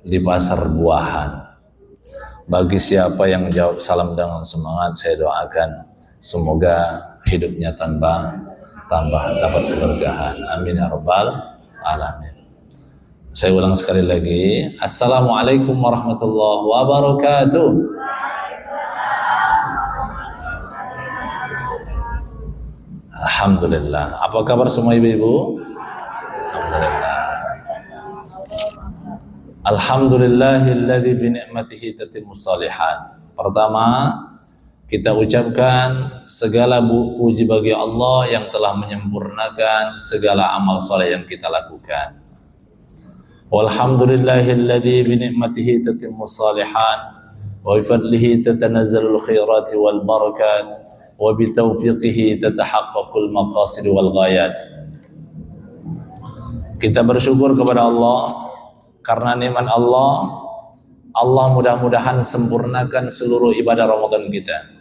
di pasar buahan. Bagi siapa yang jawab salam dengan semangat, saya doakan semoga hidupnya tambah dapat keberkahan. Amin ya rabbal alamin. Saya ulang sekali lagi. Assalamualaikum warahmatullahi wabarakatuh. Alhamdulillah. Apa kabar semua ibu-ibu? Alhamdulillah. Alhamdulillahilladzi bi ni'matihi tatimmus shalihat. Pertama, kita ucapkan segala puji bagi Allah yang telah menyempurnakan segala amal soleh yang kita lakukan. Walhamdulillahilladzi bi ni'matihi tatimmus shalihat wa bi fadlihi tatanazzalul khairati wal barakat wa bi taufiqihi tatahaqqaqul maqasid wal ghayat. Kita bersyukur kepada Allah karena nikmat Allah mudah-mudahan sempurnakan seluruh ibadah Ramadan kita.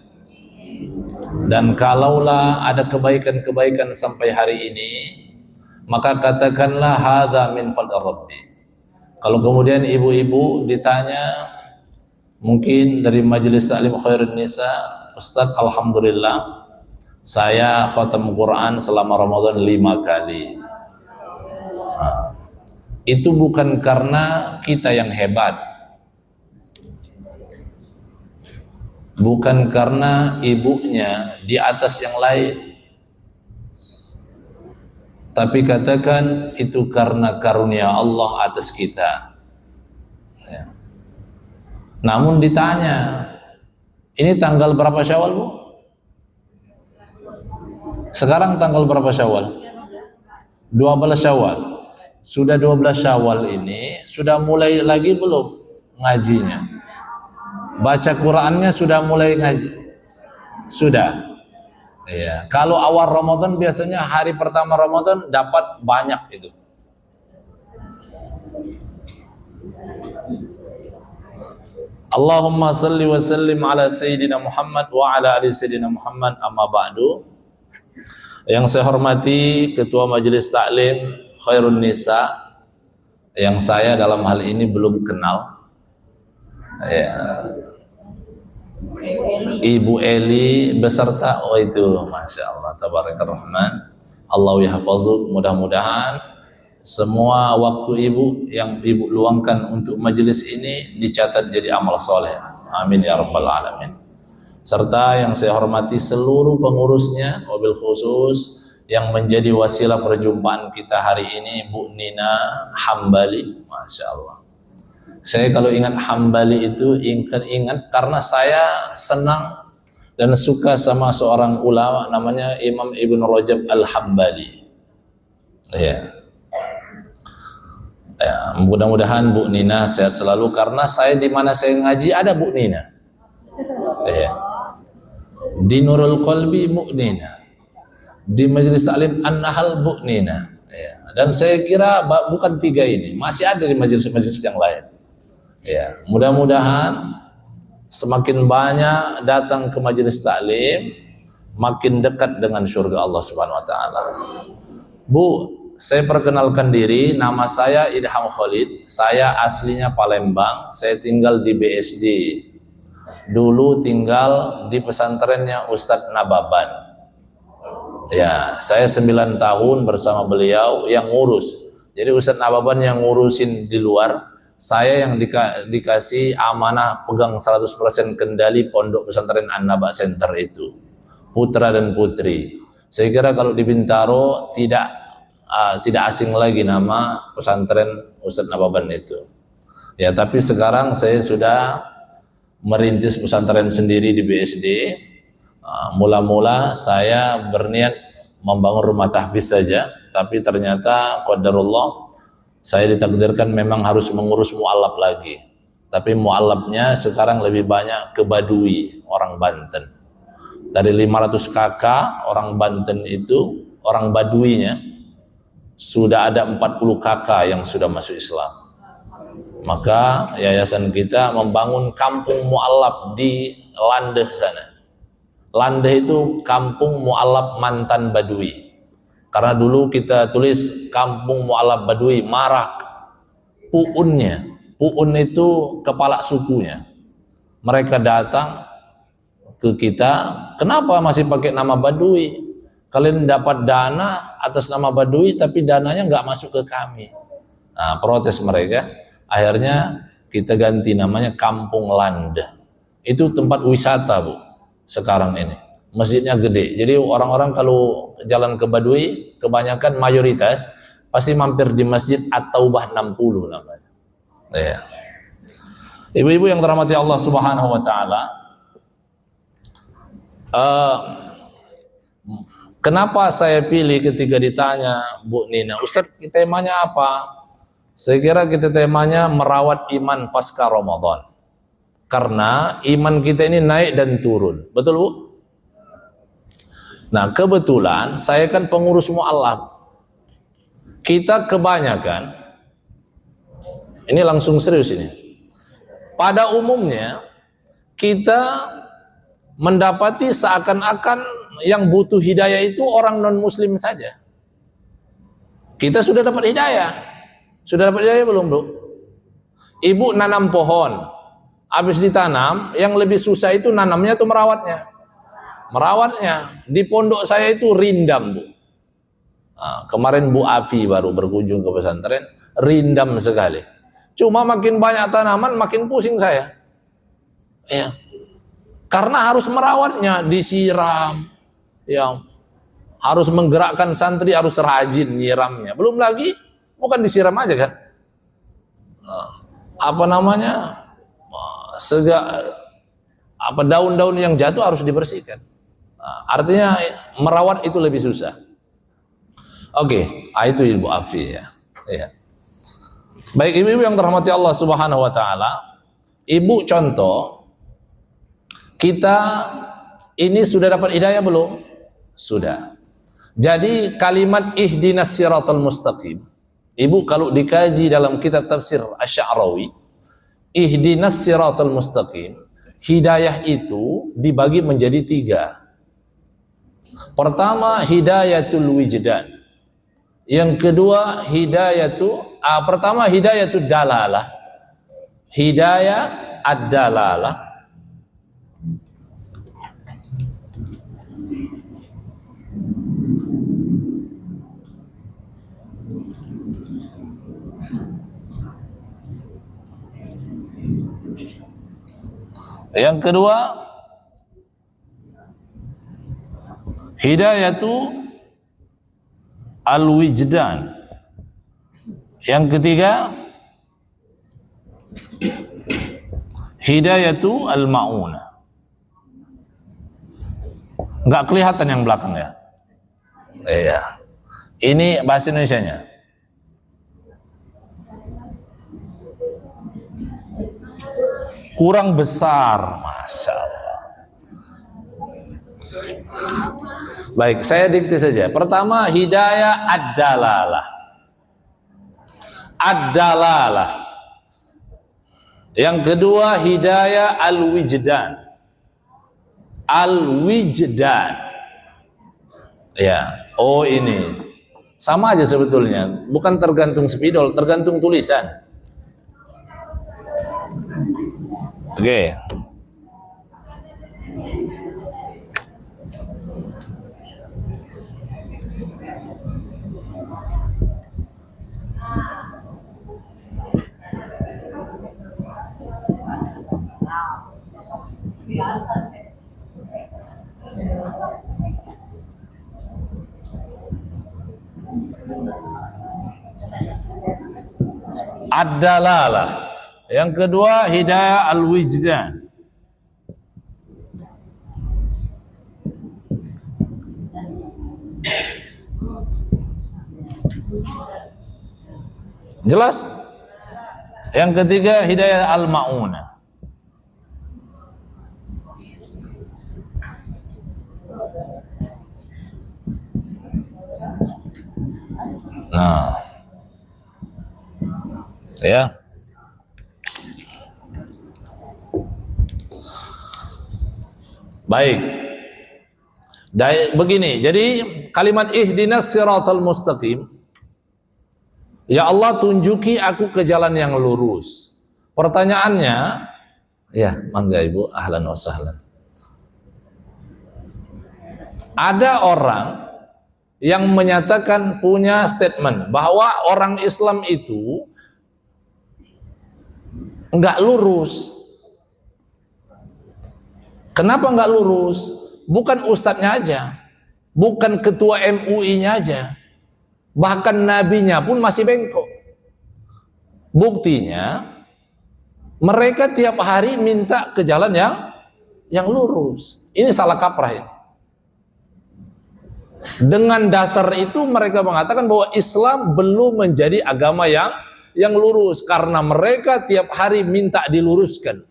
Dan kalaulah ada kebaikan-kebaikan sampai hari ini, maka katakanlah hadza min fadli Rabbi. Kalau kemudian ibu-ibu ditanya, mungkin dari Majelis Taklim Khairun Nisa, Ustaz, alhamdulillah saya khatam Quran selama Ramadan 5 kali. Itu bukan karena kita yang hebat, bukan karena ibunya di atas yang lain, tapi katakan itu karena karunia Allah atas kita. Ya. Namun ditanya, ini tanggal berapa Syawal, Bu? Sekarang tanggal berapa Syawal? 12 Syawal. Sudah 12 Syawal ini, sudah mulai lagi belum ngajinya? Baca Qurannya sudah mulai ngaji? Sudah. Ya. Kalau awal Ramadan biasanya hari pertama Ramadan dapat banyak itu. Allahumma salli wa sallim ala Sayyidina Muhammad wa ala ali Sayyidina Muhammad, amma ba'du. Yang saya hormati Ketua Majelis Taklim Khairun Nisa, yang saya dalam hal ini belum kenal, ya, Ibu Eli beserta, oh itu Masya Allah, Tabarakar Rahman, Allahu yahfazuk. Mudah-mudahan semua waktu ibu yang ibu luangkan untuk majelis ini dicatat jadi amal soleh. Amin ya rabbal alamin. Serta yang saya hormati seluruh pengurusnya, wabil khusus yang menjadi wasilah perjumpaan kita hari ini, Bu Nina Hambali. Masya Allah. Saya kalau ingat Hambali itu ingat karena saya senang dan suka sama seorang ulama namanya Imam Ibn Rajab Al-Hambali. Ya. Ya, mudah-mudahan Bu Nina sehat selalu, karena saya di mana saya ngaji ada Bu Nina. Ya. Di Nurul Qalbi Bu Nina, di Majelis Taklim An-Nahl Bu Nina, ya. Dan saya kira bukan 3 ini, masih ada di majelis-majelis yang lain. Ya, mudah-mudahan semakin banyak datang ke majelis taklim, makin dekat dengan surga Allah Subhanahu wa taala. Bu, saya perkenalkan diri, nama saya Idham Khalid. Saya aslinya Palembang, saya tinggal di BSD. Dulu tinggal di pesantrennya Ustadz Nababan. Ya, saya 9 tahun bersama beliau yang ngurus. Jadi Ustadz Nababan yang ngurusin di luar, saya yang dikasih amanah pegang 100% kendali pondok pesantren An-Naba Center itu, putra dan putri. Saya kira kalau di Bintaro tidak asing lagi nama pesantren Ustadz Nababan itu. Ya, tapi sekarang saya sudah merintis pesantren sendiri di BSD. Mula-mula saya berniat membangun rumah tahfiz saja, tapi ternyata qadarullah saya ditakdirkan memang harus mengurus mu'alaf lagi. Tapi mu'alafnya sekarang lebih banyak ke Badui, orang Banten. Dari 500 kakak orang Banten itu, orang Baduinya sudah ada 40 kakak yang sudah masuk Islam. Maka yayasan kita membangun kampung mu'alaf di Landeh sana. Landeh itu kampung mu'alaf mantan Badui. Karena dulu kita tulis kampung mu'allaf badui, marak pu'unnya. Pu'un itu kepala sukunya. Mereka datang ke kita, kenapa masih pakai nama badui? Kalian dapat dana atas nama badui tapi dananya nggak masuk ke kami. Nah, protes mereka. Akhirnya kita ganti namanya Kampung Land. Itu tempat wisata, Bu, sekarang ini. Masjidnya gede. Jadi orang-orang kalau jalan ke Baduy, kebanyakan mayoritas pasti mampir di Masjid At-Taubah 60 namanya. Ya. Ibu-ibu yang dirahmati Allah Subhanahu wa taala, kenapa saya pilih ketika ditanya Bu Nina, Ustaz, temanya apa? Saya kira kita temanya merawat iman pasca Ramadan. Karena iman kita ini naik dan turun. Betul, Bu? Nah, kebetulan saya kan pengurus mu'allaf. Kita kebanyakan, ini langsung serius ini. Pada umumnya, kita mendapati seakan-akan yang butuh hidayah itu orang non-muslim saja. Kita sudah dapat hidayah. Sudah dapat hidayah belum, Bu? Ibu nanam pohon, habis ditanam, yang lebih susah itu nanamnya atau merawatnya? Merawatnya. Di pondok saya itu rindam, Bu. Nah, kemarin Bu Afi baru berkunjung ke pesantren, rindam sekali. Cuma makin banyak tanaman, makin pusing saya. Ya. Karena harus merawatnya, disiram, ya, harus menggerakkan santri, harus rajin nyiramnya. Belum lagi, bukan disiram aja kan? Nah, apa namanya? Daun-daun yang jatuh harus dibersihkan. Nah, artinya merawat itu lebih susah. Oke, itu Ibu Afi ya. Ya. Baik ibu-ibu yang dirahmati Allah Subhanahu wa taala, ibu contoh, kita ini sudah dapat hidayah belum? Sudah. Jadi kalimat ihdinas siratal mustaqim, ibu kalau dikaji dalam kitab tafsir Asy-Sya'rawi, ihdinas siratal mustaqim, hidayah itu dibagi menjadi 3. Pertama, hidayatul wijdan. Yang kedua, pertama hidayatul dalalah. Hidayah ad-dalalah. Yang kedua, hidayatu al-wijdan. Yang ketiga, hidayatu al-ma'unah. Enggak kelihatan yang belakang ya? Iya. Ini bahasa Indonesianya. Kurang besar, Masya Allah. Baik, saya dikti saja. Pertama, hidayah ad-dalalah. Ad-dalalah. Yang kedua, hidayah al-wijdan. Al-wijdan. Ya, oh ini. Sama aja sebetulnya. Bukan tergantung spidol, tergantung tulisan. Oke. Ad-dalalah. Yang kedua, hidayah al-wijdan. Jelas? Yang ketiga, hidayah al-ma'unah. Nah, ya. Baik. Begini, jadi kalimat ihdinas siratal mustaqim, ya Allah tunjuki aku ke jalan yang lurus. Pertanyaannya, ya mangga Ibu, ahlan wa sahlan. Ada orang yang menyatakan punya statement bahwa orang Islam itu enggak lurus. Kenapa enggak lurus? Bukan ustadznya aja, bukan ketua MUI-nya aja, bahkan nabinya pun masih bengkok. Buktinya mereka tiap hari minta ke jalan yang lurus. Ini salah kaprah ini. Dengan dasar itu mereka mengatakan bahwa Islam belum menjadi agama yang lurus karena mereka tiap hari minta diluruskan.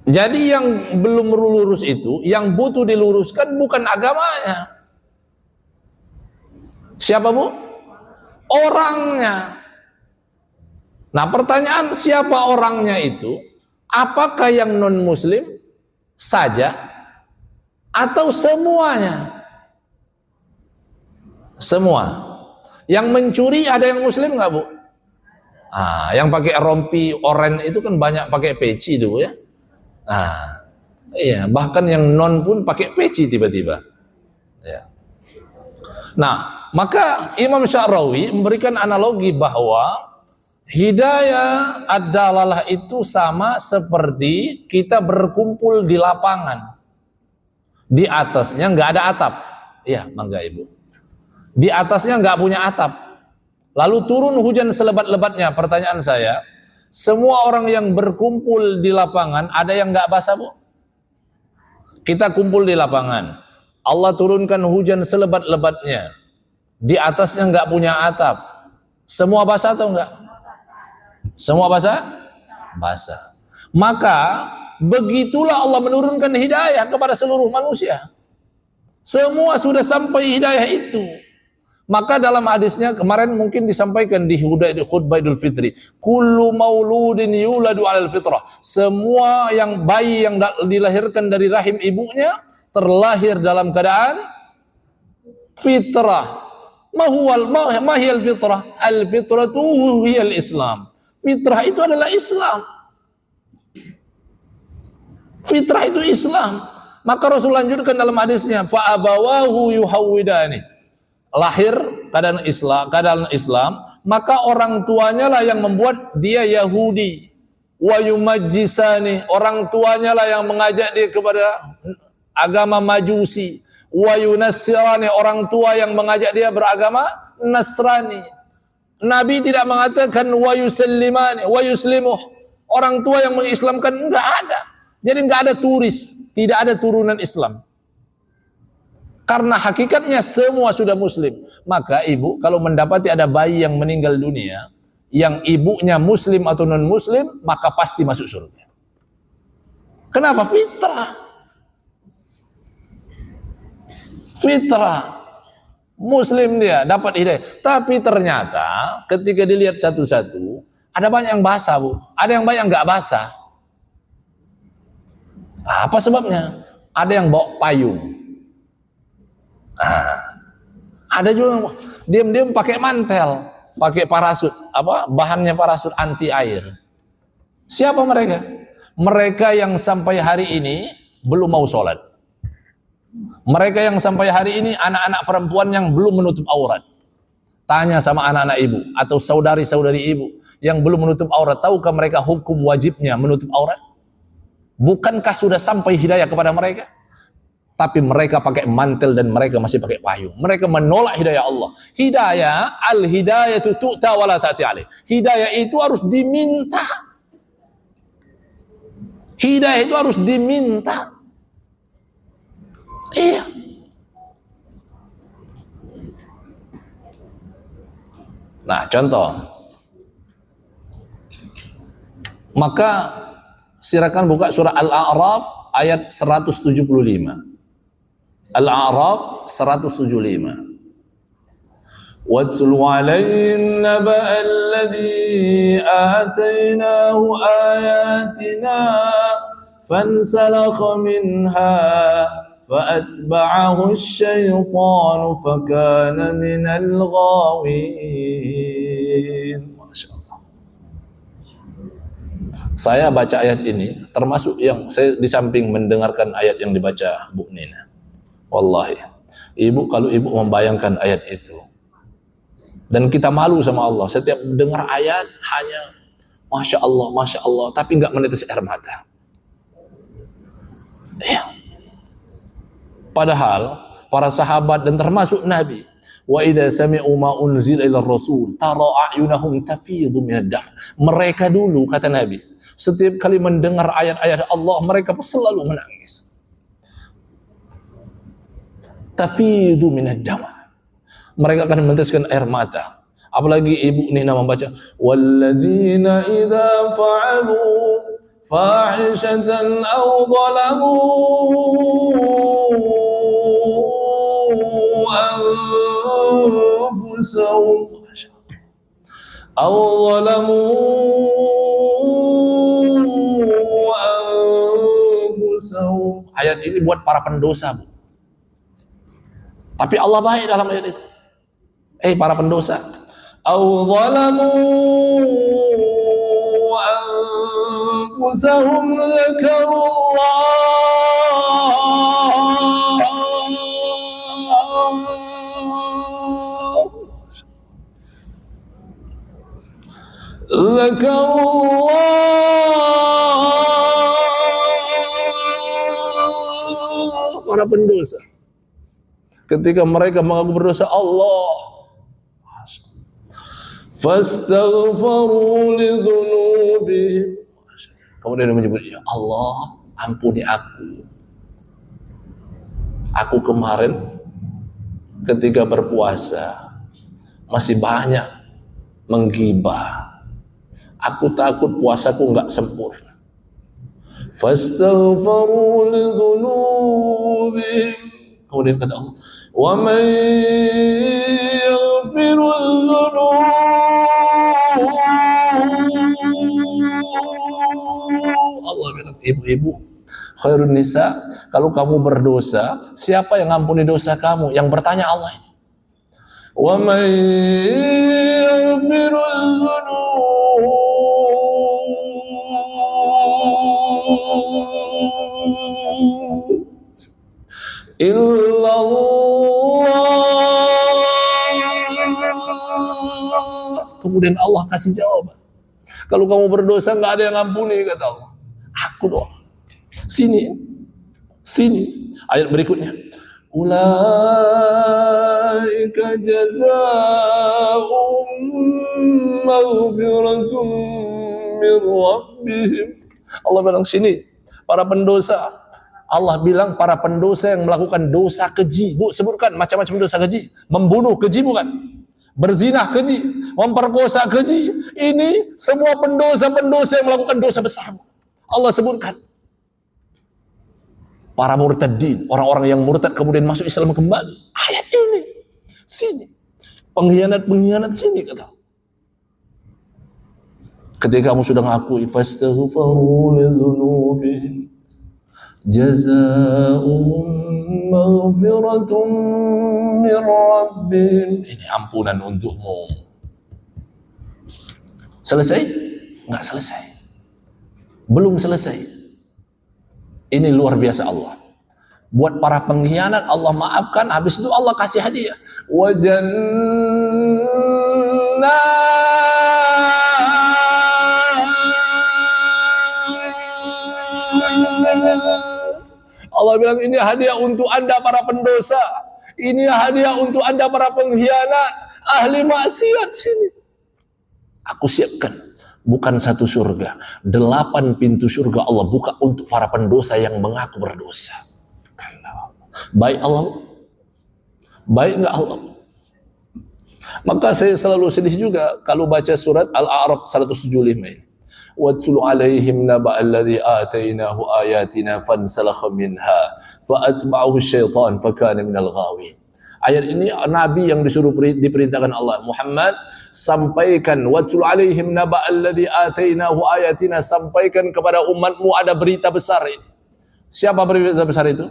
Jadi yang belum lurus itu, yang butuh diluruskan bukan agamanya. Siapa Bu? Orangnya. Nah pertanyaan, siapa orangnya itu? Apakah yang non muslim saja atau semuanya? Semua. Yang mencuri ada yang muslim nggak Bu? Yang pakai rompi oren itu kan banyak pakai peci itu Bu ya. Iya, bahkan yang non pun pakai peci tiba-tiba. Ya. Nah, maka Imam Sya'rawi memberikan analogi bahwa hidayah ad-dalalah itu sama seperti kita berkumpul di lapangan. Di atasnya nggak ada atap. Iya, mangga Ibu. Di atasnya nggak punya atap. Lalu turun hujan selebat-lebatnya. Pertanyaan saya, semua orang yang berkumpul di lapangan ada yang nggak basah Bu? Kita kumpul di lapangan, Allah turunkan hujan selebat-lebatnya, di atasnya nggak punya atap, semua basah atau enggak? Semua basah? Basah. Maka begitulah Allah menurunkan hidayah kepada seluruh manusia. Semua sudah sampai hidayah itu. Maka dalam hadisnya kemarin mungkin disampaikan di khutbah Idul Fitri, kullu mauludin yuladu 'alal fitrah. Semua yang bayi yang dilahirkan dari rahim ibunya terlahir dalam keadaan fitrah. Mahiyal fitrah? Al fitratu hiyal Islam. Fitrah itu adalah Islam. Fitrah itu Islam. Maka Rasul lanjutkan dalam hadisnya, fa abawahu yuhawwidani. Lahir keadaan Islam, maka orang tuanya lah yang membuat dia Yahudi. Wa yumajjisani, orang tuanya lah yang mengajak dia kepada agama Majusi. Wa yunassirani, orang tua yang mengajak dia beragama Nasrani. Nabi tidak mengatakan wa yusallimani, wa yuslimuh, orang tua yang mengislamkan, enggak ada. Jadi enggak ada turis, tidak ada turunan Islam. Karena hakikatnya semua sudah muslim. Maka ibu kalau mendapati ada bayi yang meninggal dunia, yang ibunya muslim atau non muslim, maka pasti masuk surga. Kenapa? Fitrah. Fitrah. Muslim dia, dapat hidayah. Tapi ternyata ketika dilihat satu-satu, ada banyak yang basah Bu, ada yang banyak yang nggak basah. Apa sebabnya? Ada yang bawa payung. Ada juga diam-diam pakai mantel, pakai parasut, bahannya parasut anti air. Siapa mereka? Mereka yang sampai hari ini belum mau sholat. Mereka yang sampai hari ini anak-anak perempuan yang belum menutup aurat. Tanya sama anak-anak ibu atau saudari-saudari ibu yang belum menutup aurat, tahukah mereka hukum wajibnya menutup aurat? Bukankah sudah sampai hidayah kepada mereka? Tapi mereka pakai mantel dan mereka masih pakai payung. Mereka menolak hidayah Allah. Hidayah, al-hidayatu tu'ta wa la ta'ti alaih. Hidayah itu harus diminta. Hidayah itu harus diminta. Iya. Nah, contoh. Maka silakan buka surah Al-A'raf ayat 175. Al-A'raf 175. Watlu 'alaihim naba'a alladhi atainahu ayatina فانسلخ منها فأتبعه الشيطان فكان من الغاوين. Masya Allah. Saya baca ayat ini termasuk yang saya di samping mendengarkan ayat yang dibaca Bu Nina. Wallahi, ibu kalau ibu membayangkan ayat itu, dan kita malu sama Allah setiap dengar ayat hanya Masya Allah, tapi nggak menetes air mata. Ya. Padahal para sahabat dan termasuk Nabi, wa idza sami'u ma unzila ila rasul tara a'yunahum tafidhu minad dam. Mereka dulu, kata Nabi, setiap kali mendengar ayat-ayat Allah mereka selalu menangis. Tafidhu minad dam. Mereka akan meneteskan air mata. Apalagi Ibu Nina membaca, walladzina idza fa'alu fahishatan aw zalamu anfusahum aw zalamu anfusahum. Ayat ini buat para pendosa, Bu. Tapi Allah baik dalam ayat itu. Para pendosa, aw zalamu anfusahum dzakarullah para pendosa ketika mereka mengaku berdosa Allah fastaghfaru lidzunubihim. Kemudian dia menyebut, ya Allah, ampuni aku. Aku kemarin ketika berpuasa masih banyak menggibah. Aku takut puasaku enggak sempurna. Fastaghfaru lidzunubihim. Kemudian kata Allah, wa man yaghfirul dzunub. Allah bilang, ibu-ibu khairun nisa, kalau kamu berdosa, siapa yang ngampuni dosa kamu? Yang bertanya Allah. Wa may yaghfirul dzunub illallah. Kemudian Allah kasih jawaban. Kalau kamu berdosa nggak ada yang ngampuni, kata Allah. Aku doang. Sini. Ayat berikutnya. Ulaika jazaa'um maghfiratum min rabbihim. Allah bilang sini, para pendosa. Allah bilang para pendosa yang melakukan dosa keji. Bu, sebutkan macam-macam dosa keji. Membunuh keji bukan? Berzinah keji, memperkosa keji. Ini semua pendosa-pendosa yang melakukan dosa besar. Allah sebutkan. Para murtadin, orang-orang yang murtad kemudian masuk Islam kembali. Ayat ini, sini. Pengkhianat sini, kata. Ketika kamu sudah mengakui, fastaghfiru lidzunubihim jazaa'um maghfiratum min rabbihim. Ini ampunan untukmu. Selesai? Enggak selesai. Belum selesai. Ini luar biasa Allah. Buat para pengkhianat Allah maafkan, habis itu Allah kasih hadiah. Wa Allah bilang ini hadiah untuk Anda para pendosa. Ini hadiah untuk Anda para pengkhianat, ahli maksiat sini. Aku siapkan bukan satu surga, 8 pintu surga Allah buka untuk para pendosa yang mengaku berdosa. Baik Allah, baik enggak Allah? Maka saya selalu sedih juga kalau baca surat Al-A'raf 175 ini. وَاتْلُ عَلَيْهِمْ نَبَأَ الَّذِي آتَيْنَاهُ آيَاتِنَا فَانْسَلَخَ مِنْهَا فَأَتْبَعَهُ الشَّيْطَانُ فَكَانَ مِنَ الْغَاوِينَ. Ayat ini Nabi yang diperintahkan Allah. Muhammad, sampaikan watul alaihim naba alladhi atainahu ayatina, sampaikan kepada umatmu ada berita besar ini. Siapa berita besar itu?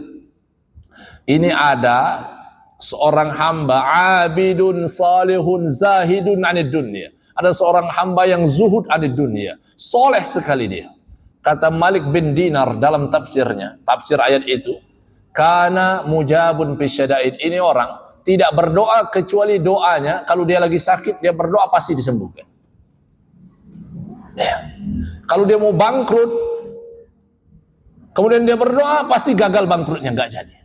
Ini ada seorang hamba abidun salihun zahidun anid dunya. Ada seorang hamba yang zuhud anid dunya, soleh sekali dia. Kata Malik bin Dinar dalam tafsirnya, tafsir ayat itu, kana mujabun bisyada'id. Ini orang tidak berdoa kecuali doanya kalau dia lagi sakit, dia berdoa pasti disembuhkan. Ya. Kalau dia mau bangkrut, kemudian dia berdoa, pasti gagal bangkrutnya, nggak jadi.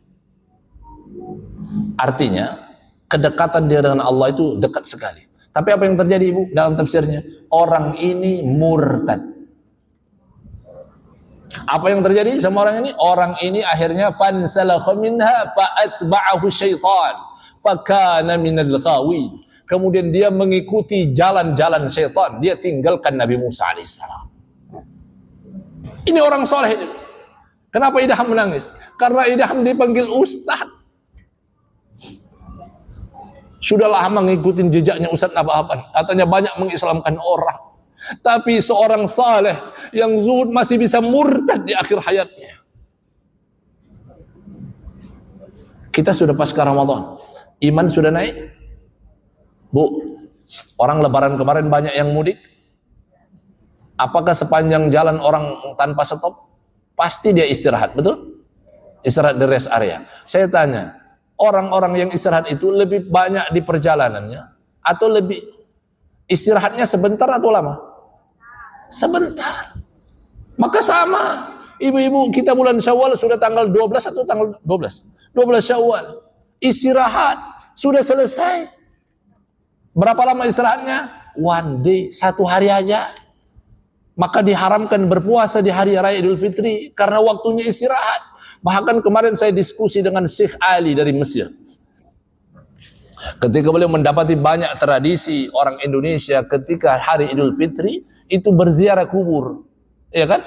Artinya kedekatan dia dengan Allah itu dekat sekali. Tapi apa yang terjadi, Ibu, dalam tafsirnya? Orang ini murtad. Apa yang terjadi sama orang ini? Orang ini akhirnya fansalakha minha fa'atba'ahu syaitan fakana minal ghawin. Kemudian dia mengikuti jalan-jalan syaitan, dia tinggalkan Nabi Musa alaihissalam. Ini orang soleh ini. Kenapa Idham menangis? Karena Idham dipanggil ustaz. Sudah lama ngikutin jejaknya Ustaz Aban, katanya banyak mengislamkan orang. Tapi seorang saleh yang zuhud masih bisa murtad di akhir hayatnya. Kita sudah pasca Ramadan, iman sudah naik. Bu, orang lebaran kemarin banyak yang mudik. Apakah sepanjang jalan orang tanpa stop? Pasti dia istirahat, betul? Istirahat di rest area. Saya tanya, orang-orang yang istirahat itu lebih banyak di perjalanannya atau lebih istirahatnya sebentar atau lama? Sebentar. Maka sama, ibu-ibu kita bulan Syawal sudah tanggal 12 atau tanggal 12? 12 Syawal. Istirahat sudah selesai. Berapa lama istirahatnya? One day, 1 hari aja. Maka diharamkan berpuasa di hari raya Idul Fitri karena waktunya istirahat. Bahkan kemarin saya diskusi dengan Syekh Ali dari Mesir. Ketika beliau mendapati banyak tradisi orang Indonesia ketika hari Idul Fitri itu berziarah kubur, ya kan?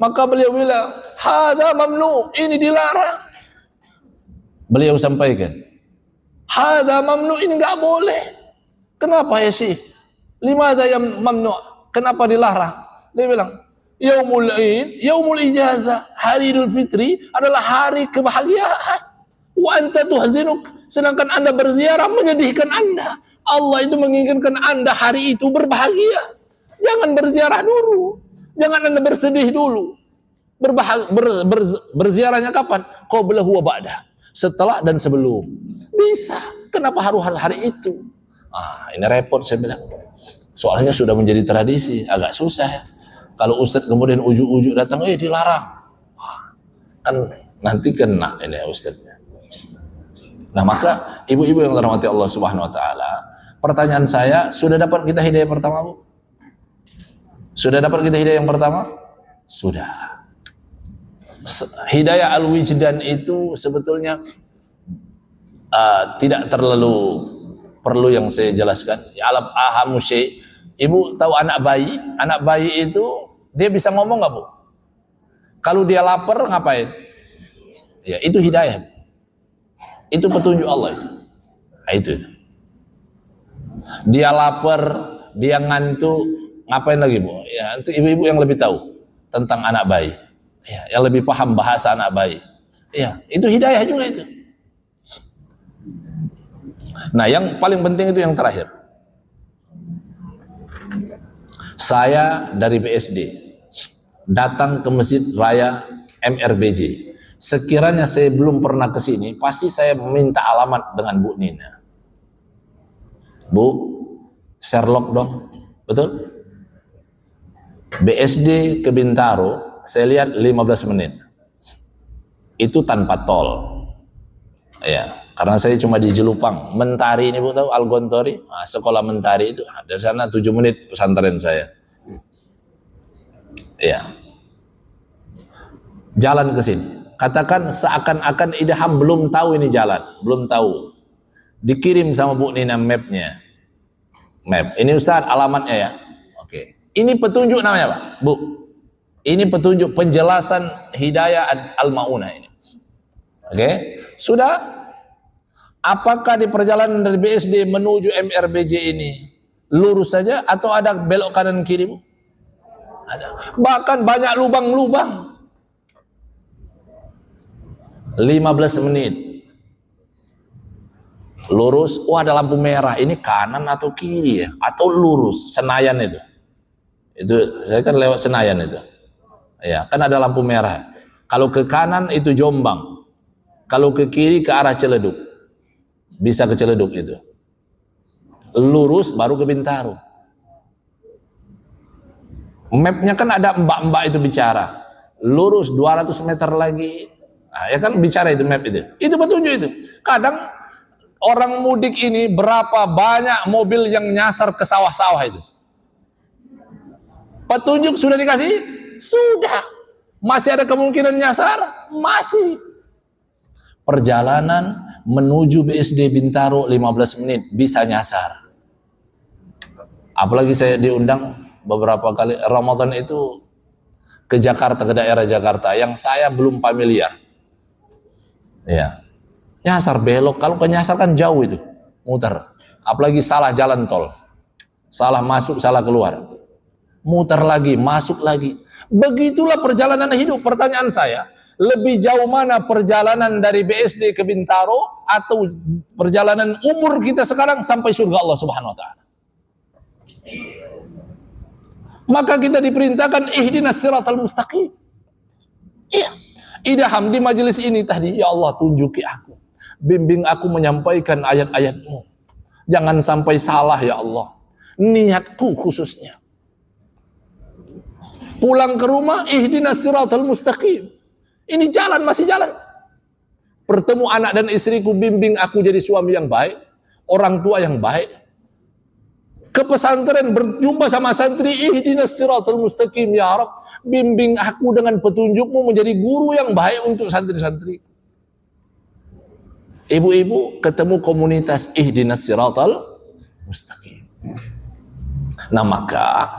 Maka beliau bilang, "Hadza mamnu, ini dilarang." Beliau sampaikan, "Hadza mamnu, ini enggak boleh." Kenapa ya Syekh? Limadza yang mamnu? Kenapa dilarang? Dia bilang, Yaumul Id, Yaumul Ijazah, hari Idul Fitri adalah hari kebahagiaan. Wa anta tuhzinuk, sedangkan Anda berziarah menyedihkan Anda. Allah itu menginginkan Anda hari itu berbahagia. Jangan berziarah dulu. Jangan Anda bersedih dulu. Berziarahnya kapan? Qablahu wa ba'dah. Setelah dan sebelum. Bisa. Kenapa harus hari itu? Ini repot saya bilang. Soalnya sudah menjadi tradisi, agak susah ya. Kalau Ustadz kemudian ujuk-ujuk datang, dilarang. Kan nanti kena ini ya Ustadznya. Nah maka ibu-ibu yang dirahmati Allah Subhanahu Wa Taala, pertanyaan saya, sudah dapat kita hidayah pertama, Bu? Sudah dapat kita hidayah yang pertama? Sudah. Hidayah al-wijdan itu sebetulnya tidak terlalu perlu yang saya jelaskan. Alam ahamu syai'. Ibu tahu anak bayi? Anak bayi itu dia bisa ngomong nggak, Bu? Kalau dia lapar ngapain? Ya itu hidayah. Itu petunjuk Allah itu. Nah, itu. Dia lapar, dia ngantuk, ngapain lagi, Bu? Ya, itu ibu-ibu yang lebih tahu tentang anak bayi. Ya, yang lebih paham bahasa anak bayi. Ya, itu hidayah juga itu. Nah, yang paling penting itu yang terakhir. Saya dari BSD datang ke Masjid Raya MRBJ. Sekiranya saya belum pernah ke sini, pasti saya minta alamat dengan Bu Nina. Bu, Sherlock dong, betul? BSD ke Bintaro, saya lihat 15 menit. Itu tanpa tol. Ya, karena saya cuma di Jelupang. Mentari ini Bu tahu, Al-Gontori, sekolah Mentari itu. Dari sana 7 menit pesantren saya. Ya. Jalan ke sini. Katakan seakan-akan Idham belum tahu ini jalan, belum tahu. Dikirim sama Bu Nina mapnya. Map. Ini Ustaz alamatnya ya. Oke. Ini petunjuk namanya Pak, Bu. Ini petunjuk penjelasan hidayah al-maunah ini. Oke. Sudah. Apakah di perjalanan dari BSD menuju MRBJ ini lurus saja atau ada belok kanan kiri, Bu? Ada. Bahkan banyak lubang-lubang. 15 menit. Lurus, ada lampu merah. Ini kanan atau kiri ya? Atau lurus? Senayan itu. Saya kan lewat Senayan itu. Ya, kan ada lampu merah. Kalau ke kanan itu Jombang. Kalau ke kiri ke arah Ciledug. Bisa ke Ciledug itu. Lurus baru ke Bintaro. Mapnya kan ada mbak-mbak itu bicara. Lurus 200 meter lagi. Nah, ya kan bicara itu map itu. Itu petunjuk itu. Kadang orang mudik ini berapa banyak mobil yang nyasar ke sawah-sawah itu. Petunjuk sudah dikasih? Sudah. Masih ada kemungkinan nyasar? Masih. Perjalanan menuju BSD Bintaro 15 menit bisa nyasar. Apalagi saya diundang beberapa kali Ramadan itu ke Jakarta, ke daerah Jakarta yang saya belum familiar. Ya. Nyasar belok, kalau ke nyasar kan jauh itu, muter. Apalagi salah jalan tol. Salah masuk, salah keluar. Muter lagi, masuk lagi. Begitulah perjalanan hidup. Pertanyaan saya, lebih jauh mana perjalanan dari BSD ke Bintaro atau perjalanan umur kita sekarang sampai surga Allah Subhanahu wa taala? Maka kita diperintahkan ihdinas siratal mustaqim. Iya. Idaham di majelis ini tadi, ya Allah tunjuki aku. Bimbing aku menyampaikan ayat-ayat-Mu. Jangan sampai salah ya Allah. Niatku khususnya. Pulang ke rumah, ihdinas siratal mustaqim. Ini jalan, masih jalan. Bertemu anak dan istriku, bimbing aku jadi suami yang baik, orang tua yang baik. Ke pesantren berjumpa sama santri, ihdinas siratal mustaqim ya Rabb. Bimbing aku dengan petunjuk-Mu menjadi guru yang baik untuk santri-santri. Ibu-ibu ketemu komunitas ihdinas siratal mustaqim. Nah maka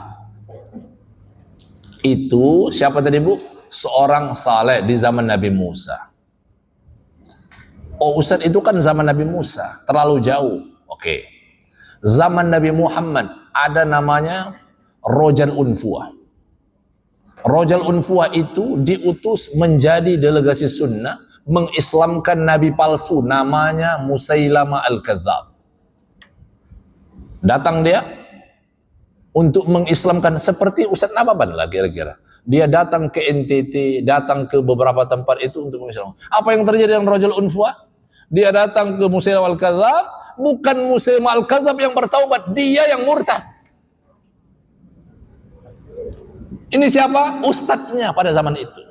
itu siapa tadi Bu? Seorang saleh di zaman Nabi Musa. Oh Ustaz itu kan zaman Nabi Musa, terlalu jauh. Oke. Zaman Nabi Muhammad ada namanya Rojal Unfuah. Rojal Unfuah itu diutus menjadi delegasi sunnah mengislamkan nabi palsu namanya Musailama Al-Kadzab. Datang dia untuk mengislamkan seperti Ustaz Nababan lah kira-kira. Dia datang ke NTT, datang ke beberapa tempat itu untuk mengislamkan. Apa yang terjadi dengan Rojal Unfuah? Dia datang ke Musailama Al-Kadzab, bukan Musailama Al-Kadzab yang bertaubat, dia yang murtad. Ini siapa? Ustadznya pada zaman itu.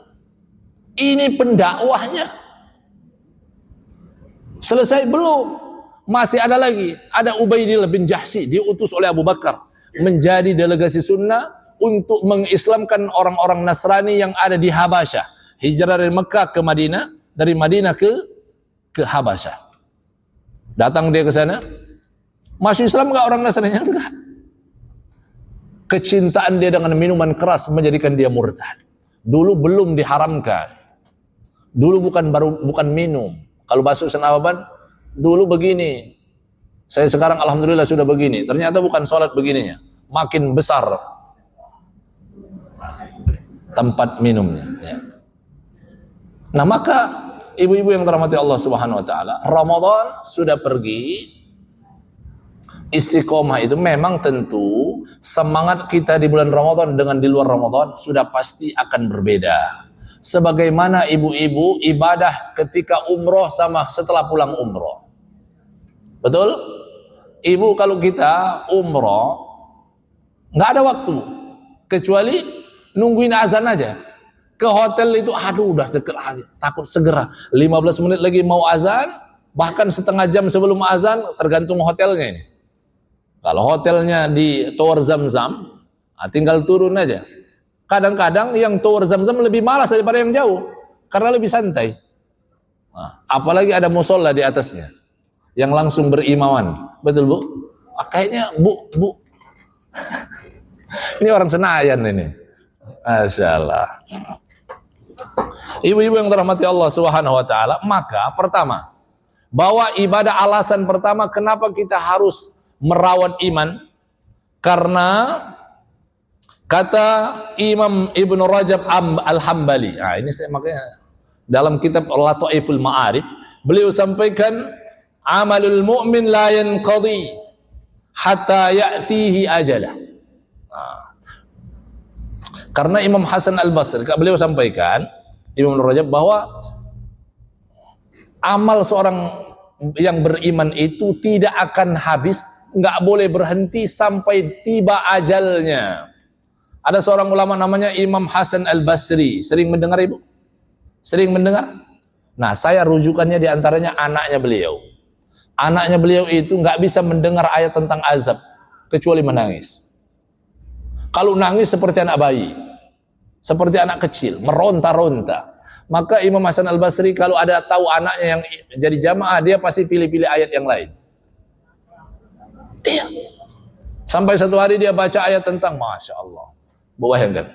Ini pendakwahnya. Selesai belum? Masih ada lagi. Ada Ubaidillah bin Jahsy, diutus oleh Abu Bakar menjadi delegasi sunnah untuk mengislamkan orang-orang Nasrani yang ada di Habasyah. Hijrah dari Mekah ke Madinah, dari Madinah ke Habasyah. Datang dia ke sana. Masuk Islam enggak orang Nasrani? Enggak. Kecintaan dia dengan minuman keras menjadikan dia murtad. Dulu belum diharamkan. Dulu bukan minum. Kalau basuh senababan, dulu begini. Saya sekarang alhamdulillah sudah begini. Ternyata bukan sholat begininya. Makin besar tempat minumnya. Ya. Nah maka ibu-ibu yang dirahmati Allah Subhanahu Wa Taala, Ramadan sudah pergi. Istiqomah itu memang tentu semangat kita di bulan Ramadan dengan di luar Ramadan sudah pasti akan berbeda. Sebagaimana ibu-ibu ibadah ketika umroh sama setelah pulang umroh. Betul? Ibu kalau kita umroh nggak ada waktu kecuali nungguin azan aja. Ke hotel itu udah takut segera 15 menit lagi mau azan, bahkan setengah jam sebelum azan tergantung hotelnya ini. Kalau hotelnya di Tower Zamzam, tinggal turun aja. Kadang-kadang yang Tower Zamzam lebih malas daripada yang jauh, karena lebih santai. Nah, apalagi ada musola di atasnya, yang langsung berimaman. Betul Bu? Kayaknya Bu. Ini orang Senayan ini. Masya Allah. Ibu-ibu yang dirahmati Allah Subhanahu Wa Taala, maka pertama, bahwa ibadah alasan pertama kenapa kita harus merawat iman, karena kata Imam Ibnu Rajab Al-Hambali, ini saya makanya dalam kitab Lataiful Ma'arif beliau sampaikan, amalul mu'min la yanqadi hatta ya'tihi ajalah. Karena Imam Hasan Al-Basri, beliau sampaikan, Imam Rajab, bahwa amal seorang yang beriman itu tidak akan habis, nggak boleh berhenti sampai tiba ajalnya. Ada seorang ulama namanya Imam Hasan Al-Basri, sering mendengar ibu? Sering mendengar? Nah, saya rujukannya diantaranya anaknya beliau. Anaknya beliau itu nggak bisa mendengar ayat tentang azab kecuali menangis. Kalau nangis seperti anak bayi, seperti anak kecil, meronta-ronta. Maka Imam Hasan Al-Basri kalau ada tahu anaknya yang jadi jamaah, dia pasti pilih-pilih ayat yang lain. Iya. Sampai satu hari dia baca ayat tentang, Masya Allah. Bayangkan.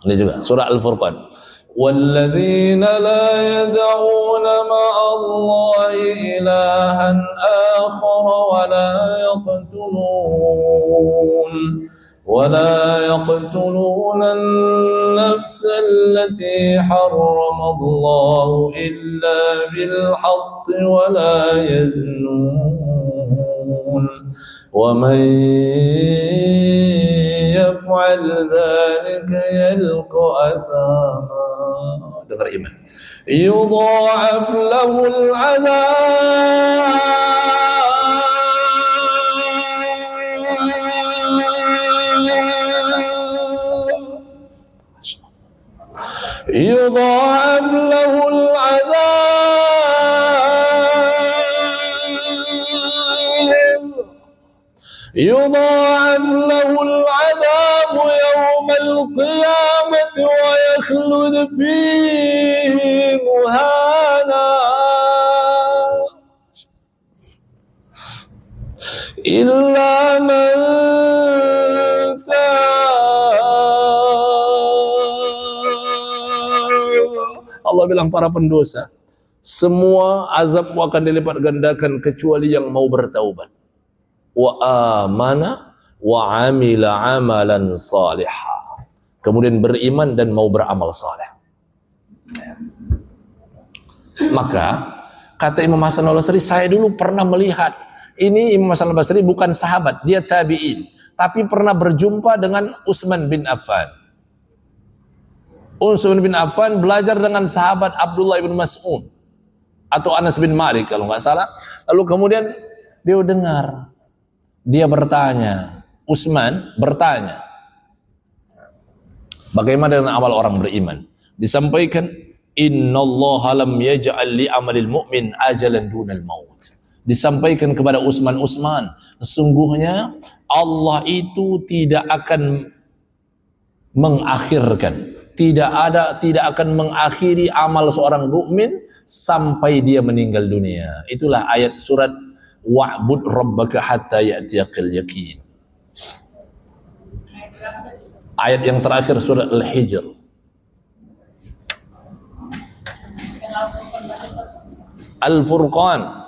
Ini juga surah Al-Furqan. وَالَّذِينَ لَا يَدْعُونَ مَعَ اللَّهِ إِلَٰهًا آخَرَ وَلَا يَقْتُلُونَ النَّفْسَ الَّتِي حَرَّمَ اللَّهُ إِلَّا بِالْحَقِّ وَلَا يَزْنُونَ وَمَن يَفْعَلْ ذَلِكَ يَلْقَ أَثَامًا. Dengar iman. يُضَاعَفْ لَهُ الْعَذَابُ يضاعف له العذاب يوم القيامة ويخلد فيه مهانا إلا من Allah bilang para pendosa, semua azabmu akan dilipat gandakan kecuali yang mau bertaubat. Wa amana wa amila amalan salihah. Kemudian beriman dan mau beramal saleh. Maka kata Imam Hasan Al-Basri, saya dulu pernah melihat, ini Imam Hasan Al-Basri bukan sahabat, dia tabi'in, tapi pernah berjumpa dengan Utsman bin Affan. Utsman bin Affan belajar dengan sahabat Abdullah bin Mas'ud atau Anas bin Malik kalau nggak salah. Lalu kemudian dia dengar, dia bertanya, Utsman bertanya, bagaimana dengan amal orang beriman? Disampaikan, innallaha lam yaj'al li amalil mu'min ajalan dunal maut. Disampaikan kepada Utsman, sesungguhnya Allah itu tidak akan mengakhirkan, tidak akan mengakhiri amal seorang mukmin sampai dia meninggal dunia. Itulah ayat surat wa'bud rabbaka hatta ya'tiyakal yaqin. Ayat yang terakhir surat Al-Hijr. Al-Furqan.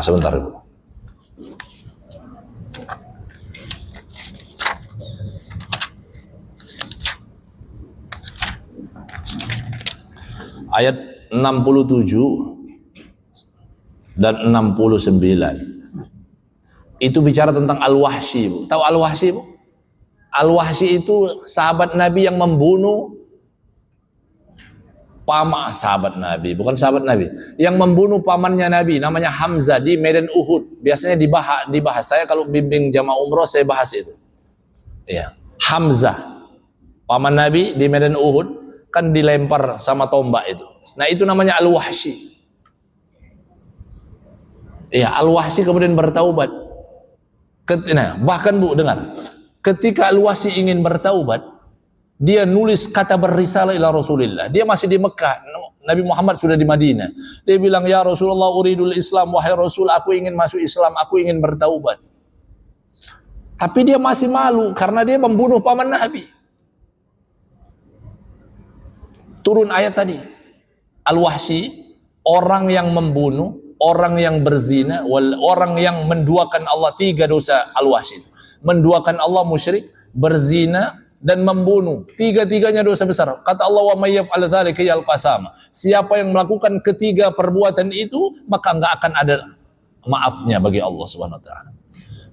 Sebentar Ibu. Ayat 67 dan 69 itu bicara tentang Al-Wahsy, Bu. Tahu Al-Wahsy, Bu? Al-Wahsy itu sahabat Nabi yang membunuh sahabat Nabi, bukan sahabat Nabi, yang membunuh pamannya Nabi, namanya Hamzah di Medan Uhud. Biasanya dibahas. Saya kalau bimbing jamaah umroh saya bahas itu. Ya, Hamzah, paman Nabi di Medan Uhud, kan dilempar sama tombak itu. Nah, itu namanya Al-Wahsy. Ya, Al-Wahsy kemudian bertaubat. Nah, bahkan Bu dengar, ketika Al-Wahsy ingin bertaubat, dia nulis kata berrisalah ila Rasulillah. Dia masih di Mekah, Nabi Muhammad sudah di Madinah. Dia bilang, ya Rasulullah uridul Islam, wahai Rasul, aku ingin masuk Islam, aku ingin bertaubat. Tapi dia masih malu karena dia membunuh paman Nabi. Turun ayat tadi, Al-Wahsy orang yang membunuh, orang yang berzina, orang yang menduakan Allah, 3 dosa Al-Wahsy. Menduakan Allah, musyrik, berzina, dan membunuh. 3-tiganya dosa besar. Kata Allah, wa may yaf'al dzalika yalqa sama. Siapa yang melakukan ketiga perbuatan itu, maka enggak akan ada maafnya bagi Allah Subhanahu wa taala.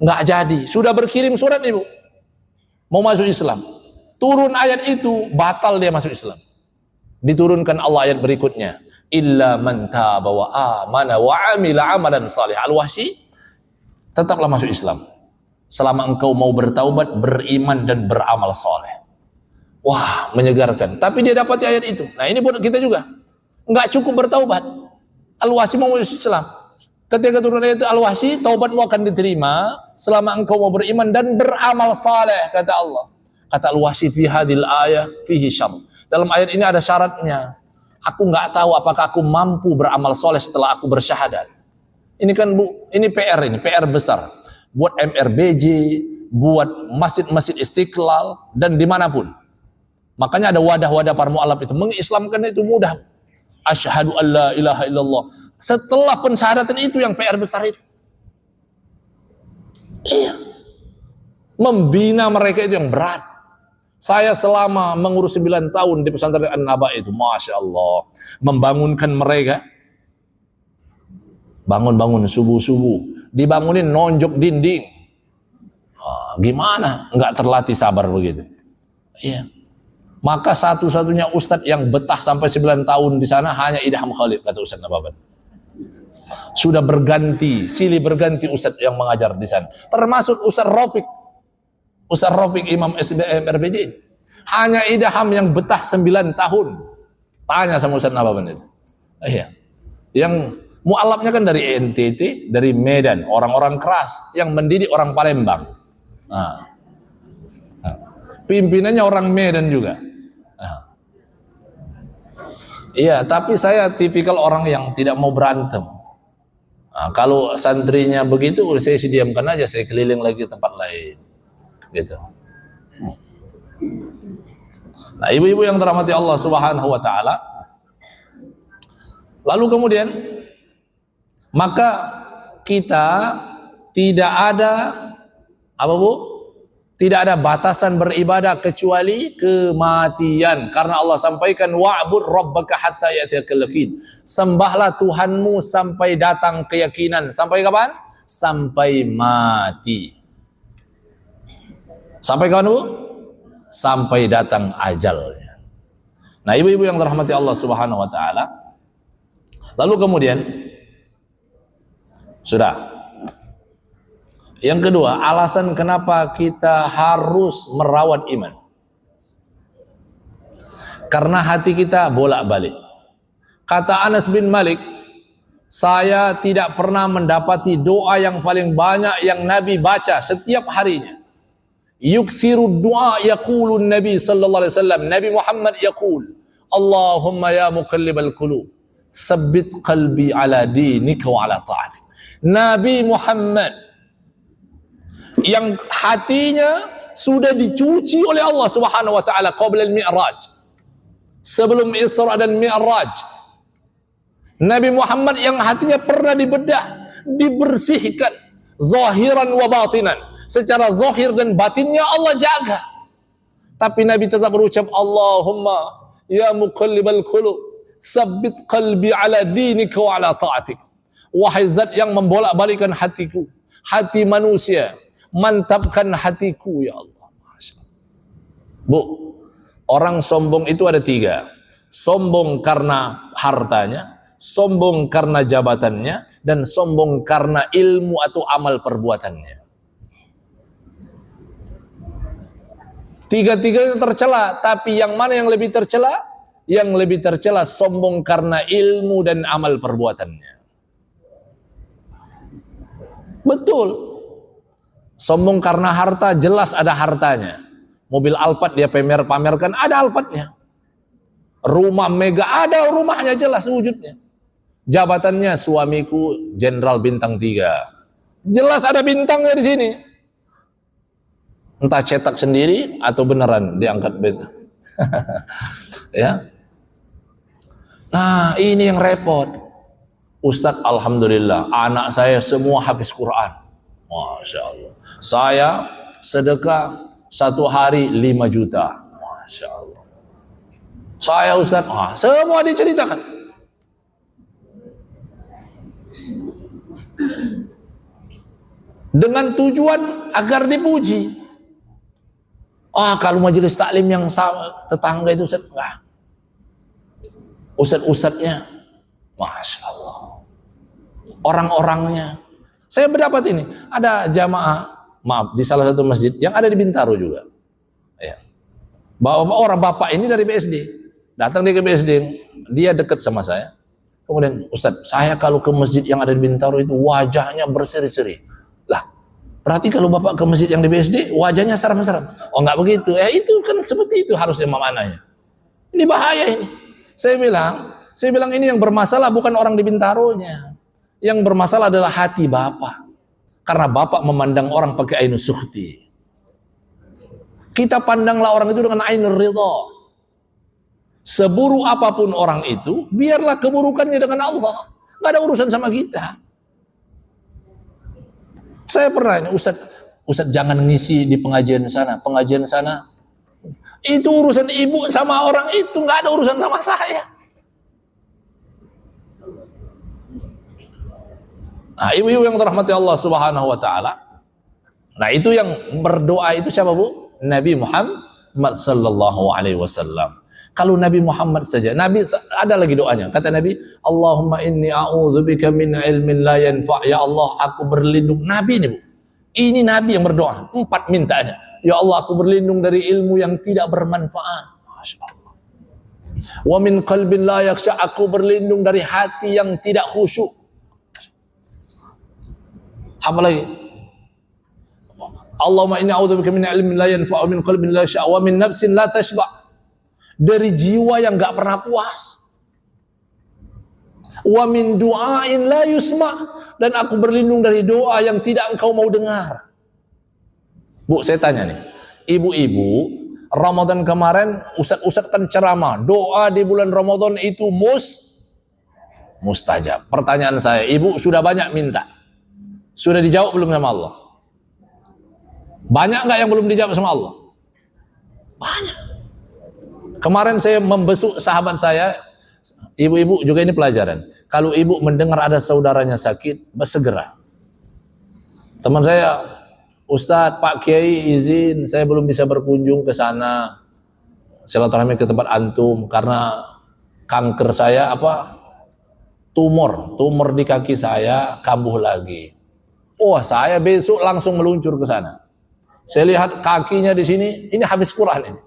Enggak jadi. Sudah berkirim surat Ibu. Mau masuk Islam. Turun ayat itu, batal dia masuk Islam. Diturunkan Allah ayat berikutnya. Illa man taba wa amana wa amila amalan salih. Al-Wahsy, tetaplah masuk Islam selama engkau mau bertaubat, beriman dan beramal saleh. Wah, menyegarkan. Tapi dia dapat ayat itu. Nah, ini buat kita juga. Enggak cukup bertaubat. Al-Wahsy mau masuk Islam. Ketika turun ayat itu, Al-Wahsy, taubatmu akan diterima selama engkau mau beriman dan beramal saleh, kata Allah. Kata Al-Wahsy, fi hadhil ayah fihi syarr. Dalam ayat ini ada syaratnya. Aku nggak tahu apakah aku mampu beramal soleh setelah aku bersyahadat. Ini kan Bu, ini PR besar. Buat MRBJ, buat masjid-masjid Istiqlal, dan dimanapun. Makanya ada wadah-wadah para mu'alaf itu. Mengislamkan itu mudah. Asyhadu an la ilaha illallah. Setelah pensyahadatan itu yang PR besar itu. Iya. Membina mereka itu yang berat. Saya selama mengurus 9 tahun di pesantren An-Naba itu, Masya Allah, membangunkan mereka, bangun-bangun subuh-subuh, dibangunin nonjok dinding. Gimana? Nggak terlatih sabar begitu. Iya. Maka satu-satunya ustadz yang betah sampai 9 tahun di sana hanya Idham Khalid, kata Ustadz Nababan. Sudah berganti, silih berganti ustadz yang mengajar di sana. Termasuk Ustadz Rafiq. Ustadz Rafiq Imam SDM RBJ. Hanya Idham yang betah 9 tahun. Tanya sama Ustadz Nababan itu. Iya. Yang mu'alafnya kan dari NTT, dari Medan, orang-orang keras yang mendidik orang Palembang. Pimpinannya orang Medan juga. Iya, tapi saya tipikal orang yang tidak mau berantem. Kalau santrinya begitu, saya diamkan aja, saya keliling lagi ke tempat lain. Gitu. Nah, ibu-ibu yang dirahmati Allah Subhanahu wa taala. Lalu kemudian maka kita tidak ada apa Bu? Tidak ada batasan beribadah kecuali kematian. Karena Allah sampaikan wa'bud rabbaka hatta ya'tiyakal yaqin. Sembahlah Tuhanmu sampai datang keyakinan. Sampai kapan? Sampai mati. Sampai kapan Bu? Sampai datang ajalnya. Nah, ibu-ibu yang dirahmati Allah Subhanahu wa taala. Lalu kemudian sudah. Yang kedua, alasan kenapa kita harus merawat iman. Karena hati kita bolak-balik. Kata Anas bin Malik, saya tidak pernah mendapati doa yang paling banyak yang Nabi baca setiap harinya. Yuksiru doa yaqulun Nabi sallallahu alaihi wasallam. Nabi Muhammad yaqul, Allahumma ya muqallibal qulub, tsabbit qalbi ala dinika wa ala ta'atik. Nabi Muhammad yang hatinya sudah dicuci oleh Allah Subhanahu wa taala qabla al-mi'raj. Sebelum Isra dan Mi'raj. Nabi Muhammad yang hatinya pernah dibedah, dibersihkan zahiran wa batinan. Secara zahir dan batinnya Allah jaga. Tapi Nabi tetap berucap Allahumma ya muqallibal qulub, tsabbit qalbi ala dinika wa ala ta'atik. Wahai zat yang membolak-balikkan hatiku, hati manusia, mantapkan hatiku ya Allah. Bu, orang sombong itu ada 3. Sombong karena hartanya, sombong karena jabatannya, dan sombong karena ilmu atau amal perbuatannya. 3-tiganya tercela, tapi yang mana yang lebih tercela? Yang lebih tercela sombong karena ilmu dan amal perbuatannya. Betul. Sombong karena harta, jelas ada hartanya. Mobil Alphard dia pamerkan, ada Alphardnya. Rumah mega, ada rumahnya, jelas wujudnya. Jabatannya suamiku Jenderal Bintang 3. Jelas ada bintangnya di sini. Entah cetak sendiri atau beneran diangkat bintang. Ya. Nah, ini yang repot. Ustadz, alhamdulillah, anak saya semua hafiz Quran. Masya Allah. Saya sedekah 1 hari 5 juta. Masya Allah. Saya Ustadz, semua diceritakan. Dengan tujuan agar dipuji. Kalau majelis taklim yang sama, tetangga itu Ustadz, enggak. Ustadz-ustadznya, Masya Allah. Orang-orangnya. Saya berdapat ini, ada jamaah, maaf, di salah satu masjid yang ada di Bintaro juga. Ya. Orang bapak ini dari BSD, datang dia ke BSD, dia dekat sama saya. Kemudian, Ustadz, saya kalau ke masjid yang ada di Bintaro itu wajahnya berseri-seri. Lah, berarti kalau bapak ke masjid yang di BSD, wajahnya seram-seram. Oh, enggak begitu. Itu kan seperti itu harusnya maknanya. Ini bahaya ini. Saya bilang ini yang bermasalah bukan orang di Bintaronya. Yang bermasalah adalah hati bapak. Karena bapak memandang orang pakai ainus sukhti. Kita pandanglah orang itu dengan ainur ridha. Seburuk apapun orang itu, biarlah keburukannya dengan Allah. Nggak ada urusan sama kita. Saya pernah, Ustadz jangan ngisi di pengajian sana. Pengajian sana, itu urusan ibu sama orang itu, nggak ada urusan sama saya. Nah, ibu-ibu yang dirahmati Allah Subhanahu wa taala. Nah, itu yang berdoa itu siapa, Bu? Nabi Muhammad sallallahu alaihi wasallam. Kalau Nabi Muhammad saja, Nabi ada lagi doanya. Kata Nabi, Allahumma inni a'udzubika min ilmin la yanfa'. Ya Allah, aku berlindung. Nabi ini, Bu. Ini Nabi yang berdoa. 4 mintanya. Ya Allah, aku berlindung dari ilmu yang tidak bermanfaat. Masya Allah. Wa min qalbin la yakhsha. Aku berlindung dari hati yang tidak khusyuk. Apalagi? Allahumma inni a'udzubika min ilmin la yanfa' wa min qalbin la yakhsha wa min nafsin la tashba'. Dari jiwa yang gak pernah puas. Wa min du'ain la yusma'. Dan aku berlindung dari doa yang tidak engkau mau dengar. Bu, saya tanya nih, ibu-ibu, Ramadan kemarin ustadz kan ceramah, doa di bulan Ramadan itu mustajab. Pertanyaan saya, ibu sudah banyak minta, sudah dijawab belum sama Allah? Banyak nggak yang belum dijawab sama Allah? Banyak. Kemarin saya membesuk sahabat saya, ibu-ibu juga ini pelajaran. Kalau ibu mendengar ada saudaranya sakit, bersegera. Teman saya, Ustadz, Pak Kiai izin, saya belum bisa berkunjung ke sana, silaturahmi ke tempat antum karena kanker saya tumor di kaki saya kambuh lagi. Saya besok langsung meluncur ke sana. Saya lihat kakinya di sini, ini hafiz Quran ini.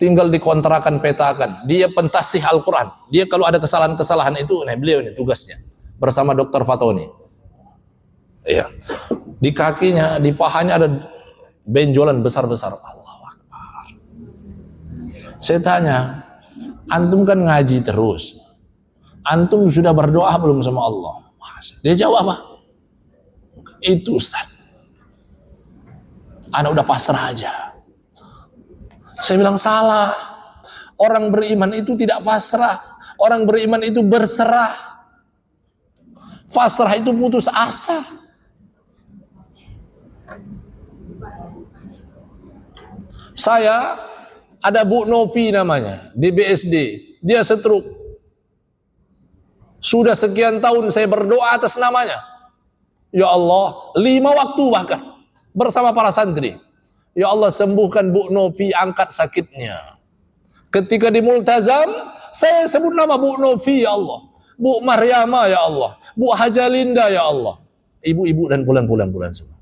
Tinggal dikontrakan petakan. Dia pentasih Al-Quran. Dia kalau ada kesalahan-kesalahan itu, beliau ini tugasnya bersama Dr. Fatoni. Iya. Di kakinya, di pahanya ada benjolan besar-besar. Allahu Akbar. Saya tanya, antum kan ngaji terus. Antum sudah berdoa belum sama Allah? Dia jawab apa? Itu Ustaz. Anak udah pasrah aja. Saya bilang salah. Orang beriman itu tidak pasrah. Orang beriman itu berserah. Pasrah itu putus asa. Saya ada Bu Novi namanya di BSD. Dia stroke. Sudah sekian tahun saya berdoa atas namanya. Ya Allah, 5 waktu bahkan bersama para santri. Ya Allah, sembuhkan Bu Novi, angkat sakitnya. Ketika di Multazam, saya sebut nama Bu Novi, ya Allah. Bu Maryama, ya Allah. Bu Hajalinda, ya Allah. Ibu-ibu dan bulan-bulan semua.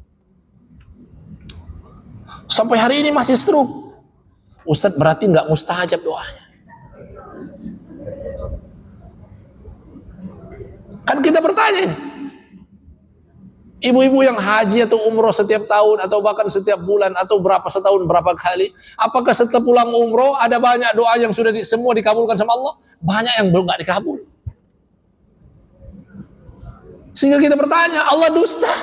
Sampai hari ini masih stroke. Ustadz, berarti nggak mustajab doanya. Kan kita bertanya ini. Ibu-ibu yang haji atau umroh setiap tahun atau bahkan setiap bulan atau setahun berapa kali, apakah setelah pulang umroh ada banyak doa yang sudah semua dikabulkan sama Allah? Banyak yang belum nggak dikabul. Sehingga kita bertanya, Allah dusta.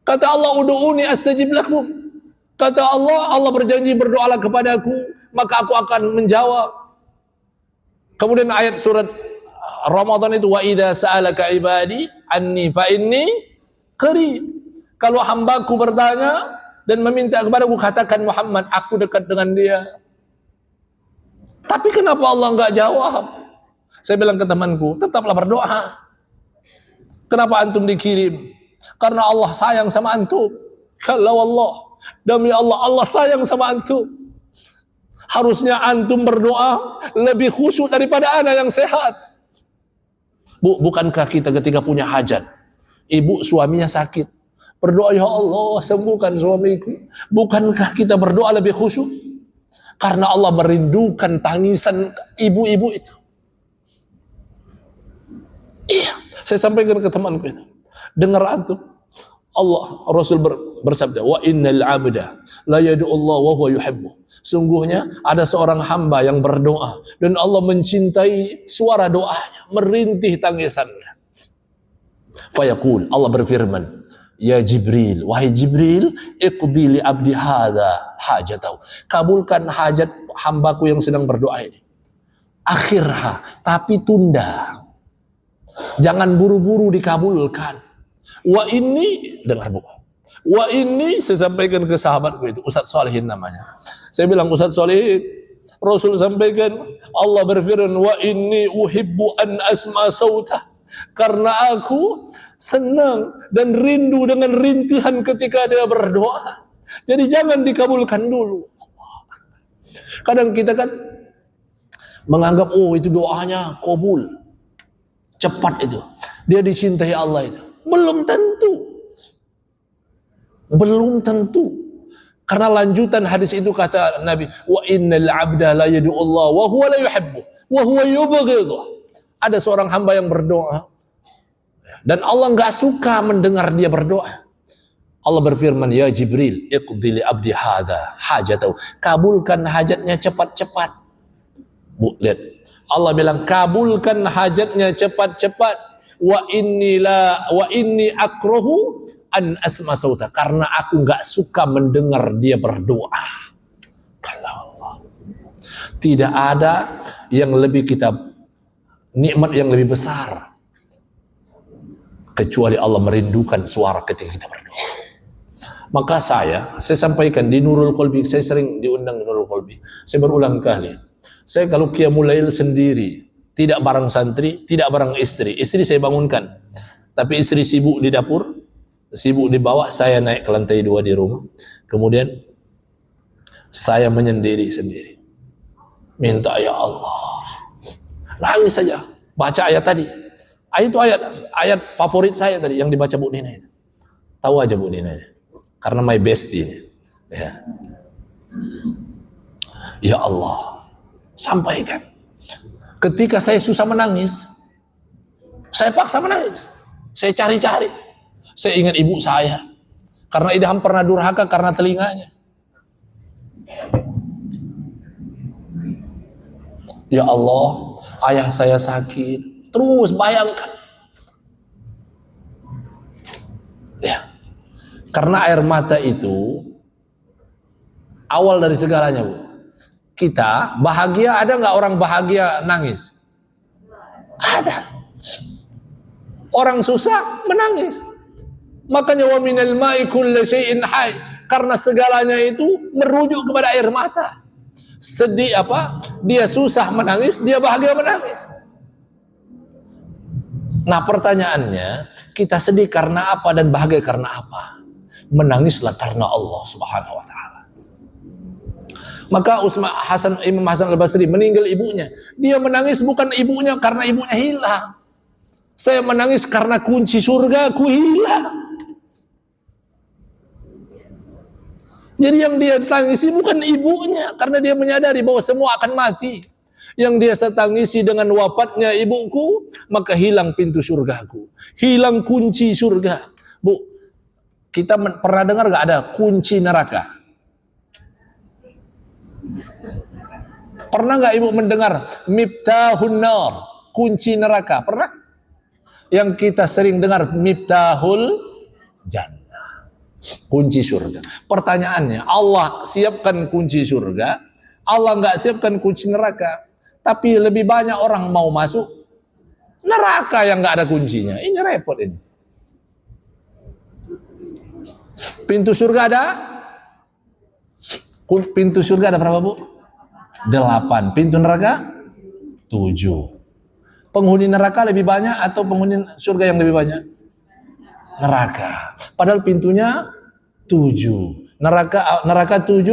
Kata Allah, ud'uni astajib lakum. Kata Allah berjanji berdoalah kepadaku, maka aku akan menjawab. Kemudian ayat surat Ramadan itu wa idza sa'alaka ibadi anni fa inni qarib. Kalau hambaku bertanya dan meminta kepadaku, katakan Muhammad, aku dekat dengan dia. Tapi kenapa Allah enggak jawab? Saya bilang ke temanku, tetaplah berdoa. Kenapa antum dikirim? Karena Allah sayang sama antum. Kalau Allah, demi Allah, Allah sayang sama antum. Harusnya antum berdoa lebih khusyuk daripada anak yang sehat. Bu, bukankah kita ketika punya hajat, ibu suaminya sakit, berdoa, ya Allah sembuhkan suamiku. Bukankah kita berdoa lebih khusyuk? Karena Allah merindukan tangisan ibu-ibu itu. Iya, saya sampaikan ke temanku itu. Dengar antum, Allah Rasul bersabda, wa innal abda la yad'u Allah wa huwa yuhibbu. Sungguhnya ada seorang hamba yang berdoa dan Allah mencintai suara doanya, merintih tangisannya. Fayaqul, Allah berfirman, ya Jibril, wahai Jibril, iqdi li abdi hadza hajatahu. Kabulkan hajat hambaku yang sedang berdoa ini. Akhirha, tapi tunda. Jangan buru-buru dikabulkan. Wa ini, dengar bu. Wa ini saya sampaikan ke sahabatku itu, Ustaz Solehin namanya. Saya bilang, Ustaz Solehin, Rasul sampaikan, Allah berfirman, wa inni uhibbu an asma sautah. Karena aku senang dan rindu dengan rintihan ketika dia berdoa. Jadi jangan dikabulkan dulu. Kadang kita kan menganggap, oh itu doanya kabul, cepat itu, dia dicintai Allah itu. Belum tentu. Belum tentu. Karena lanjutan hadis itu kata Nabi, wa innal abda la yad'u Allah wa huwa la yuhibbu wa huwa yubghidhu. Ada seorang hamba yang berdoa dan Allah enggak suka mendengar dia berdoa. Allah berfirman, ya Jibril, iqdi li abdi hadza hajatahu. Kabulkan hajatnya cepat-cepat. Bu, lihat. Allah bilang, kabulkan hajatnya cepat-cepat. Wa inni akrahu an asma sauta, karena aku enggak suka mendengar dia berdoa. Kalau Allah, tidak ada yang lebih kita nikmat yang lebih besar kecuali Allah merindukan suara ketika kita berdoa. Maka saya sampaikan di Nurul Qalbi, saya sering diundang di Nurul Qalbi. Saya berulang kali, saya kalau qiyamul lail sendiri, tidak bareng santri, tidak bareng istri. Istri saya bangunkan, tapi istri sibuk di dapur, sibuk dibawa, saya naik ke lantai 2 di rumah. Kemudian saya menyendiri sendiri. Minta, ya Allah. Nangis saja. Baca ayat tadi. Itu ayat favorit saya tadi yang dibaca Bu Nina itu. Tahu aja Bu Nina ini. Karena my bestie ini. Ya. Ya Allah, sampaikan. Ketika saya susah menangis, saya paksa menangis. Saya cari-cari. Saya ingat ibu saya. Karena Idham pernah durhaka karena telinganya. Ya Allah, ayah saya sakit. Terus bayangkan. Ya. Karena air mata itu awal dari segalanya, Bu. Kita bahagia, ada nggak orang bahagia nangis? Ada. Orang susah menangis. Makanya wa minal ma'i kullu syai'in hayy, karena segalanya itu merujuk kepada air mata. Sedih apa? Dia susah menangis, dia bahagia menangis. Nah, pertanyaannya, kita sedih karena apa dan bahagia karena apa? Menangislah karena Allah Subhanahu wa taala. Maka Imam Hasan Al-Basri meninggal ibunya. Dia menangis bukan ibunya karena ibunya hilang. Saya menangis karena kunci surga ku hilang. Jadi yang dia tangisi bukan ibunya, karena dia menyadari bahwa semua akan mati. Yang dia tangisi dengan wafatnya ibuku, maka hilang pintu surgaku, hilang kunci surga. Bu, kita pernah dengar gak ada kunci neraka? Pernah gak ibu mendengar miftahun nar, kunci neraka? Pernah? Yang kita sering dengar miftahul jannah, kunci surga. Pertanyaannya, Allah siapkan kunci surga, Allah nggak siapkan kunci neraka. Tapi lebih banyak orang mau masuk Neraka yang nggak ada kuncinya. Ini repot ini. Pintu surga ada? Pintu surga ada berapa, Bu? 8. Pintu neraka? 7. Penghuni neraka lebih banyak atau penghuni surga yang lebih banyak? Neraka. Padahal pintunya 7. Neraka 7,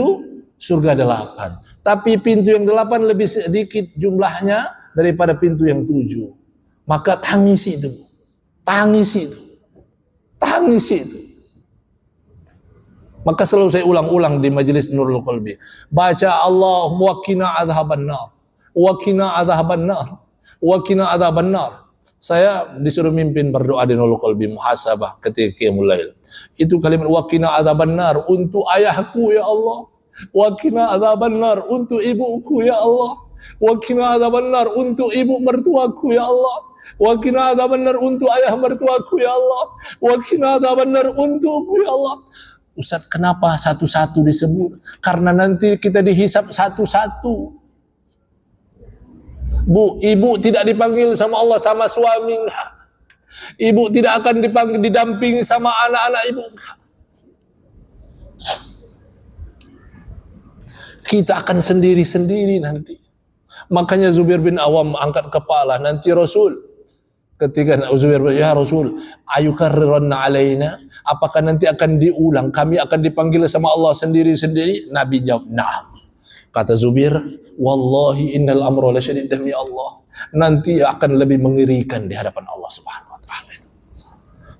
surga 8. Tapi pintu yang 8 lebih sedikit jumlahnya daripada pintu yang 7. Maka tangisi itu. Tangisi itu. Tangisi itu. Maka selalu saya ulang-ulang di majelis Nurul Qalbi. Baca Allah wa qina adzaban nar. Wa qina adzaban nar. Wa qina adzaban nar. Saya disuruh mimpin berdoa di Nurul Qalbi muhasabah ketika qiyamul lail. Itu kalimat wa qina adzaban nar untuk ayahku ya Allah. Wa qina adzaban nar untuk ibuku ya Allah. Wa qina adzaban nar untuk ibu mertuaku ya Allah. Wa qina adzaban nar untuk ayah mertuaku ya Allah. Wa qina adzaban nar untukku ya Allah. Ustaz, kenapa satu-satu disebut? Karena nanti kita dihisap satu-satu. Bu, ibu tidak dipanggil sama Allah sama suami. Ibu tidak akan didampingi sama anak-anak ibu. Kita akan sendiri-sendiri nanti. Makanya Zubair bin Awam angkat kepala. Nanti Rasul, ketika Zubair, ya Rasul, ayukarriranna alaina, apakah nanti akan diulang, kami akan dipanggil sama Allah sendiri-sendiri? Nabi jawab, na'am. Kata Zubair, wallahi innal amra lasyadid demi Allah, nanti akan lebih mengerikan di hadapan Allah Subhanahu wa taala.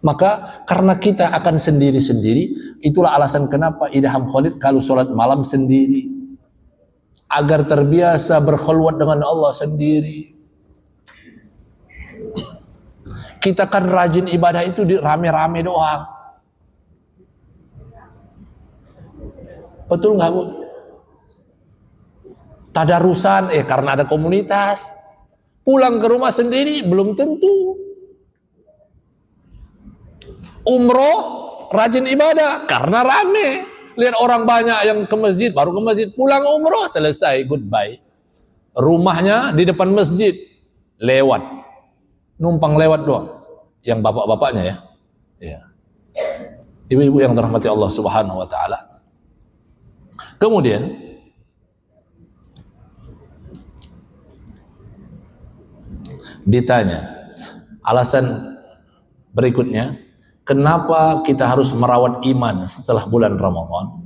Maka karena kita akan sendiri-sendiri, itulah alasan kenapa Idham Khalid kalau sholat malam sendiri, agar terbiasa berkhulwat dengan Allah sendiri. Kita kan rajin ibadah itu di rame-rame doang. Betul nggak, Bu? Tadarusan, karena ada komunitas. Pulang ke rumah sendiri belum tentu. Umroh, rajin ibadah karena rame. Lihat orang banyak yang ke masjid, baru ke masjid, pulang umroh, selesai, goodbye. Rumahnya di depan masjid, lewat. Numpang lewat doang. Yang bapak-bapaknya ya. Ya. Ibu-ibu yang dirahmati Allah Subhanahu wa taala. Kemudian ditanya alasan berikutnya, kenapa kita harus merawat iman setelah bulan Ramadan?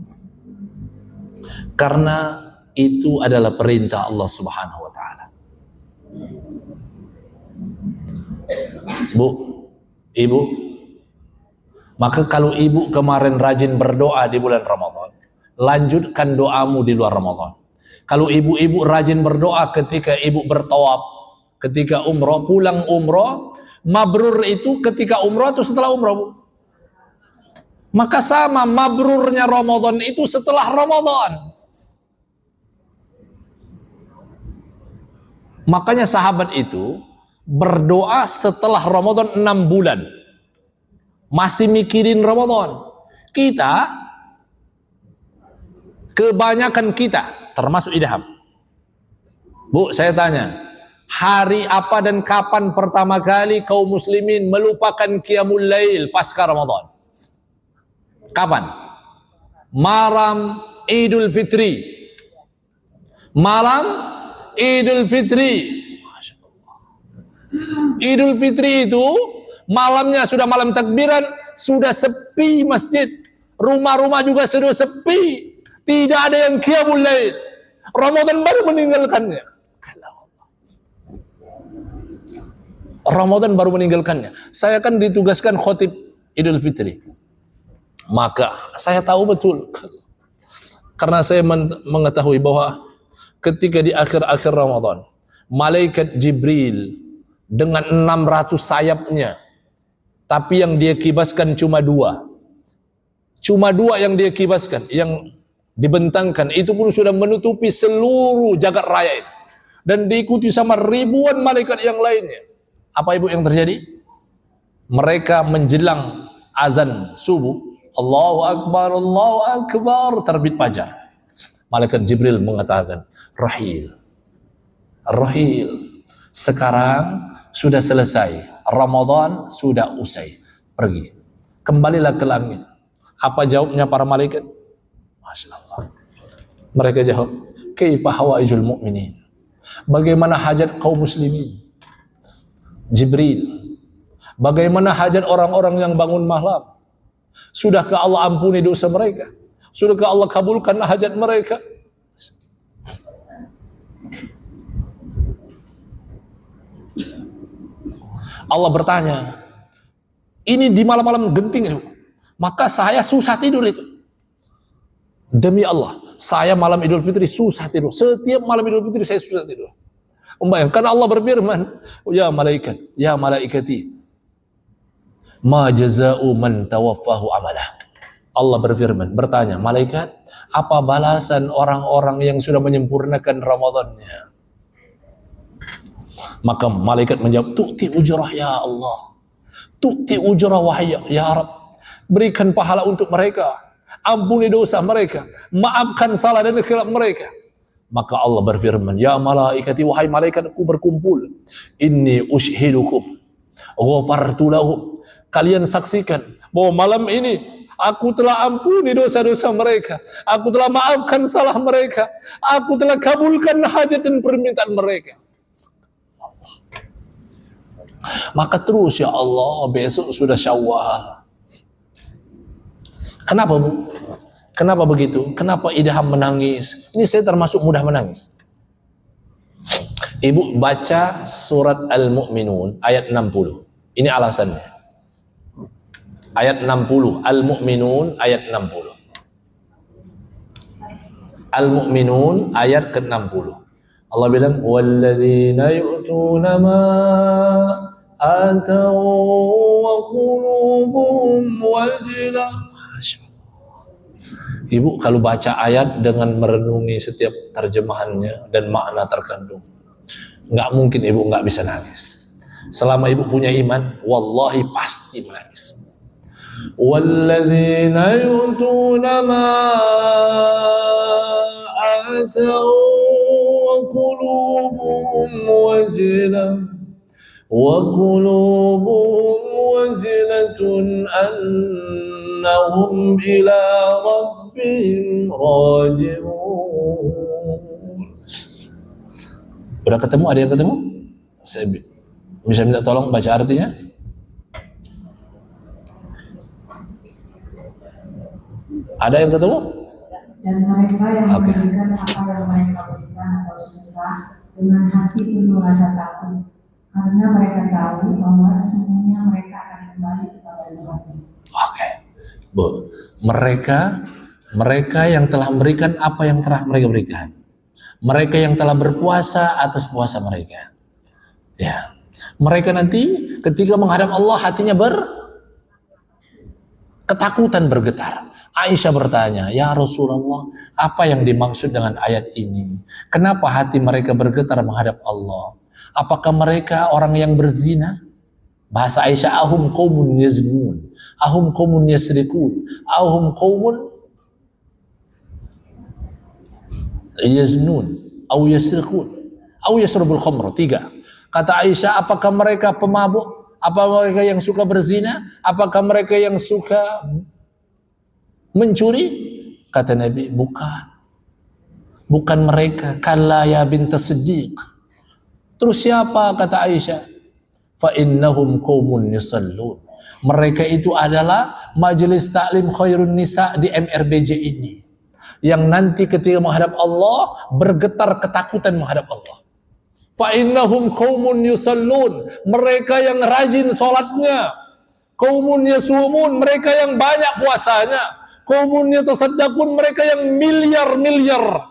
Karena itu adalah perintah Allah Subhanahu wa taala. Bu, ibu, maka kalau ibu kemarin rajin berdoa di bulan Ramadan, lanjutkan doamu di luar Ramadan. Kalau ibu-ibu rajin berdoa ketika ibu bertawaf, ketika umroh, pulang umroh, mabrur itu ketika umroh atau setelah umroh, Bu? Maka sama mabrurnya Ramadan itu setelah Ramadan. Makanya sahabat itu berdoa setelah Ramadan 6 bulan. Masih mikirin Ramadan. Kita, kebanyakan kita, termasuk Idham. Bu, saya tanya, hari apa dan kapan pertama kali kaum muslimin melupakan qiyamul lail pasca Ramadan? Kapan? Malam Idul Fitri. Malam Idul Fitri. Idul Fitri itu malamnya sudah malam takbiran, sudah sepi masjid, rumah-rumah juga sudah sepi, tidak ada yang qiyamul lail. Ramadan baru meninggalkannya. Ramadan baru meninggalkannya. Saya kan ditugaskan khotib Idul Fitri. Maka saya tahu betul, karena saya mengetahui bahwa ketika di akhir-akhir Ramadan, malaikat Jibril dengan 600 sayapnya, tapi yang dia kibaskan cuma 2. Cuma 2 yang dia kibaskan, yang dibentangkan, itu pun sudah menutupi seluruh jagat raya ini. Dan diikuti sama ribuan malaikat yang lainnya. Apa ibu yang terjadi? Mereka menjelang azan subuh, Allahu Akbar, terbit fajar. Malaikat Jibril mengatakan, Rahil, sekarang sudah selesai, Ramadan sudah usai, pergi, kembalilah ke langit. Apa jawabnya para malaikat? Masya Allah. Mereka jawab, kaifa hawaijul mu'minin, bagaimana hajat kaum muslimin? Jibril, bagaimana hajat orang-orang yang bangun malam? Sudahkah Allah ampuni dosa mereka? Sudahkah Allah kabulkan hajat mereka? Allah bertanya, ini di malam-malam genting itu, maka saya susah tidur itu. Demi Allah, saya malam Idul Fitri susah tidur. Setiap malam Idul Fitri saya susah tidur. Karena Allah berfirman, ya malaikat, ya malaikati, ma jaza'u man tawaffahu amalah. Allah berfirman, bertanya, malaikat, apa balasan orang-orang yang sudah menyempurnakan Ramadannya? Maka malaikat menjawab, tu'ti ujrah ya Allah, tu'ti ujrah wahai ya Rabb, berikan pahala untuk mereka, ampuni dosa mereka, maafkan salah dan khilaf mereka. Maka Allah berfirman, ya malaikati, wahai malaikatku berkumpul, inni ushhidukum ghafartu lahum, kalian saksikan bahwa malam ini aku telah ampuni dosa-dosa mereka, aku telah maafkan salah mereka, aku telah kabulkan hajat dan permintaan mereka. Maka terus, ya Allah, besok sudah Syawal. Kenapa Bu? Kenapa begitu? Kenapa Idham menangis? Ini saya termasuk mudah menangis. Ibu baca surat Al-Mu'minun ayat 60. Ini alasannya. Ayat 60, Al-Mu'minun ayat 60. Al-Mu'minun ayat ke-60. Allah bilang, walladzina yu'tuna ma atau wa qulubuhum wajilah. Ibu kalau baca ayat dengan merenungi setiap terjemahannya dan makna terkandung, nggak mungkin ibu nggak bisa nangis. Selama ibu punya iman, wallahi pasti menangis. Walladzina yu'tuna ma atau wa qulubuhum wajilah annahum ila rabbihim raji'un. Udah ketemu? Ada yang ketemu? Saya bisa minta tolong baca artinya? Ada yang ketemu? Dan mereka yang memberikan apa yang mereka berikan atau sedekah dengan hati penuh rasa takut, karena mereka tahu bahwa sesungguhnya mereka akan kembali kepada Tuhan. Oke, Bu. Mereka yang telah memberikan apa yang telah mereka berikan. Mereka yang telah berpuasa atas puasa mereka. Ya. Mereka nanti ketika menghadap Allah hatinya ketakutan, bergetar. Aisyah bertanya, ya Rasulullah, apa yang dimaksud dengan ayat ini? Kenapa hati mereka bergetar menghadap Allah? Apakah mereka orang yang berzina? Bahasa Aisyah, ahum qaumun yaznun, ahum qaumun yasrikun, ahum qaumun yaznun, au yasrikun, au yasrubul khamr. 3. Kata Aisyah, apakah mereka pemabuk? Apa mereka yang suka berzina? Apakah mereka yang suka mencuri? Kata Nabi, bukan mereka. Kalla ya binta Siddiq. Terus siapa? Kata Aisyah, fa innahum qaumun yusallun. Mereka itu adalah majelis taklim khairun nisa di MRBJ ini, yang nanti ketika menghadap Allah bergetar ketakutan menghadap Allah. Fa innahum qaumun yusallun, mereka yang rajin salatnya. Qaumun yasumun, mereka yang banyak puasanya. Qaumun yatasaddaqun, mereka yang miliar-miliar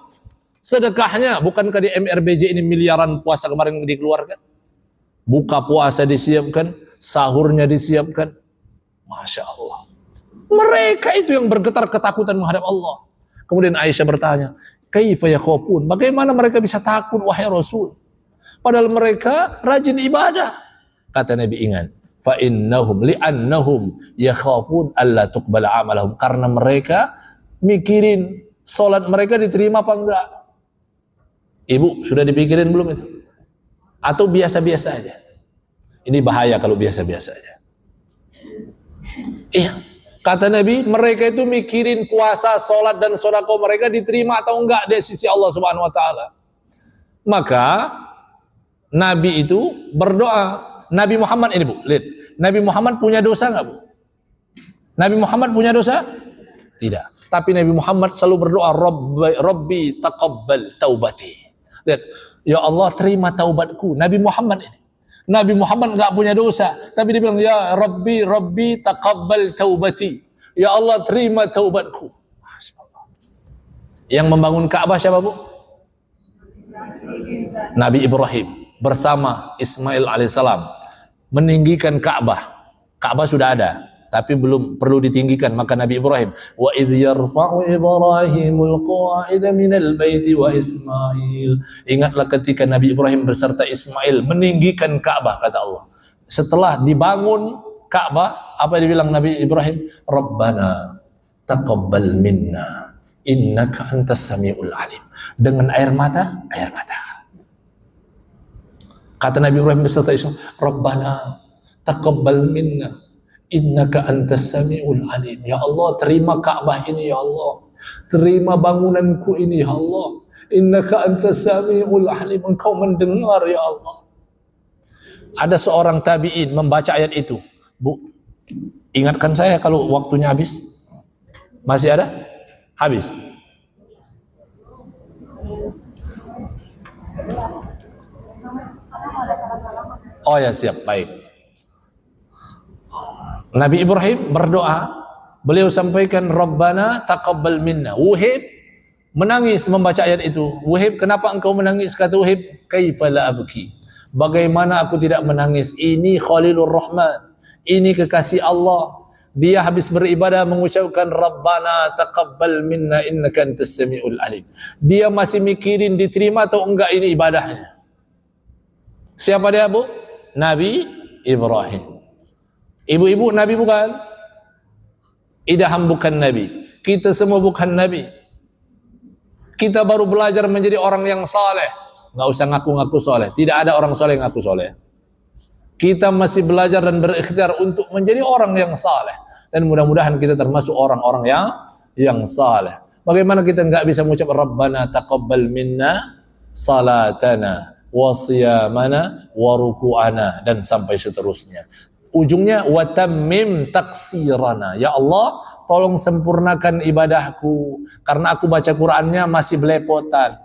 sedekahnya. Bukankah di MRBJ ini miliaran puasa kemarin dikeluarkan? Buka puasa disiapkan, sahurnya disiapkan. Masya Allah. Mereka itu yang bergetar ketakutan menghadap Allah. Kemudian Aisyah bertanya, kaifa yakhafun? Bagaimana mereka bisa takut wahai Rasul? Padahal mereka rajin ibadah. Kata Nabi, ingat, fa innahum li'annahum yakhafun alla tuqbala amalahum, karena mereka mikirin salat mereka diterima apa enggak. Ibu sudah dipikirin belum itu? Atau biasa-biasa aja? Ini bahaya kalau biasa-biasa aja. Iya, kata Nabi, mereka itu mikirin puasa, sholat, dan sedekah mereka diterima atau enggak dari sisi Allah Subhanahu Wa Taala. Maka Nabi itu berdoa. Nabi Muhammad ini, Bu, lihat. Nabi Muhammad punya dosa nggak, Bu? Nabi Muhammad punya dosa? Tidak. Tapi Nabi Muhammad selalu berdoa, Rabbi taqabbal taubati. Lihat, ya Allah terima taubatku. Nabi Muhammad ini. Nabi Muhammad nggak punya dosa, tapi dia bilang, ya Rabbi taqabbal taubati. Ya Allah terima taubatku. Yang membangun Ka'bah siapa, Bu? Nabi Ibrahim bersama Ismail alaihissalam meninggikan Ka'bah. Ka'bah sudah ada, tapi belum perlu ditinggikan. Maka Nabi Ibrahim, wa idh yarfa'u Ibrahimul qawa'ida minal baiti wa Ismail. Ingatlah ketika Nabi Ibrahim beserta Ismail meninggikan Ka'bah, kata Allah. Setelah dibangun Ka'bah, apa yang dibilang Nabi Ibrahim? Rabbana taqabbal minna innaka antas samiul alim. Dengan air mata, air mata. Kata Nabi Ibrahim beserta Ismail, Rabbana taqabbal minna innaka antas samiul alim. Ya Allah, terima Ka'bah ini ya Allah. Terima bangunanku ini ya Allah. Innaka antas samiul alim. Engkau mendengar ya Allah. Ada seorang tabi'in membaca ayat itu. Bu, ingatkan saya kalau waktunya habis. Masih ada? Habis. Oh ya, siap, baik. Nabi Ibrahim berdoa, beliau sampaikan Rabbana taqabbal minna. Wuhib menangis membaca ayat itu. Wuhib, kenapa engkau menangis? Kata Wuhib, kaifa la abki? Bagaimana aku tidak menangis? Ini Khalilur Rahman, ini kekasih Allah. Dia habis beribadah mengucapkan Rabbana taqabbal minna innaka antas samiul alim. Dia masih mikirin diterima atau enggak ini ibadahnya. Siapa dia, Bu? Nabi Ibrahim. Ibu-ibu Nabi bukan? Idaham bukan Nabi. Kita semua bukan Nabi. Kita baru belajar menjadi orang yang saleh. Nggak usah ngaku-ngaku saleh. Tidak ada orang saleh yang ngaku saleh. Kita masih belajar dan berikhtiar untuk menjadi orang yang saleh. Dan mudah-mudahan kita termasuk orang-orang yang saleh. Bagaimana kita nggak bisa mengucap Rabbana taqabbal minna salatana wa siyamana wa ruku'ana dan sampai seterusnya. Ujungnya watammim taksirana. Ya Allah, tolong sempurnakan ibadahku karena aku baca Qur'annya masih belepotan.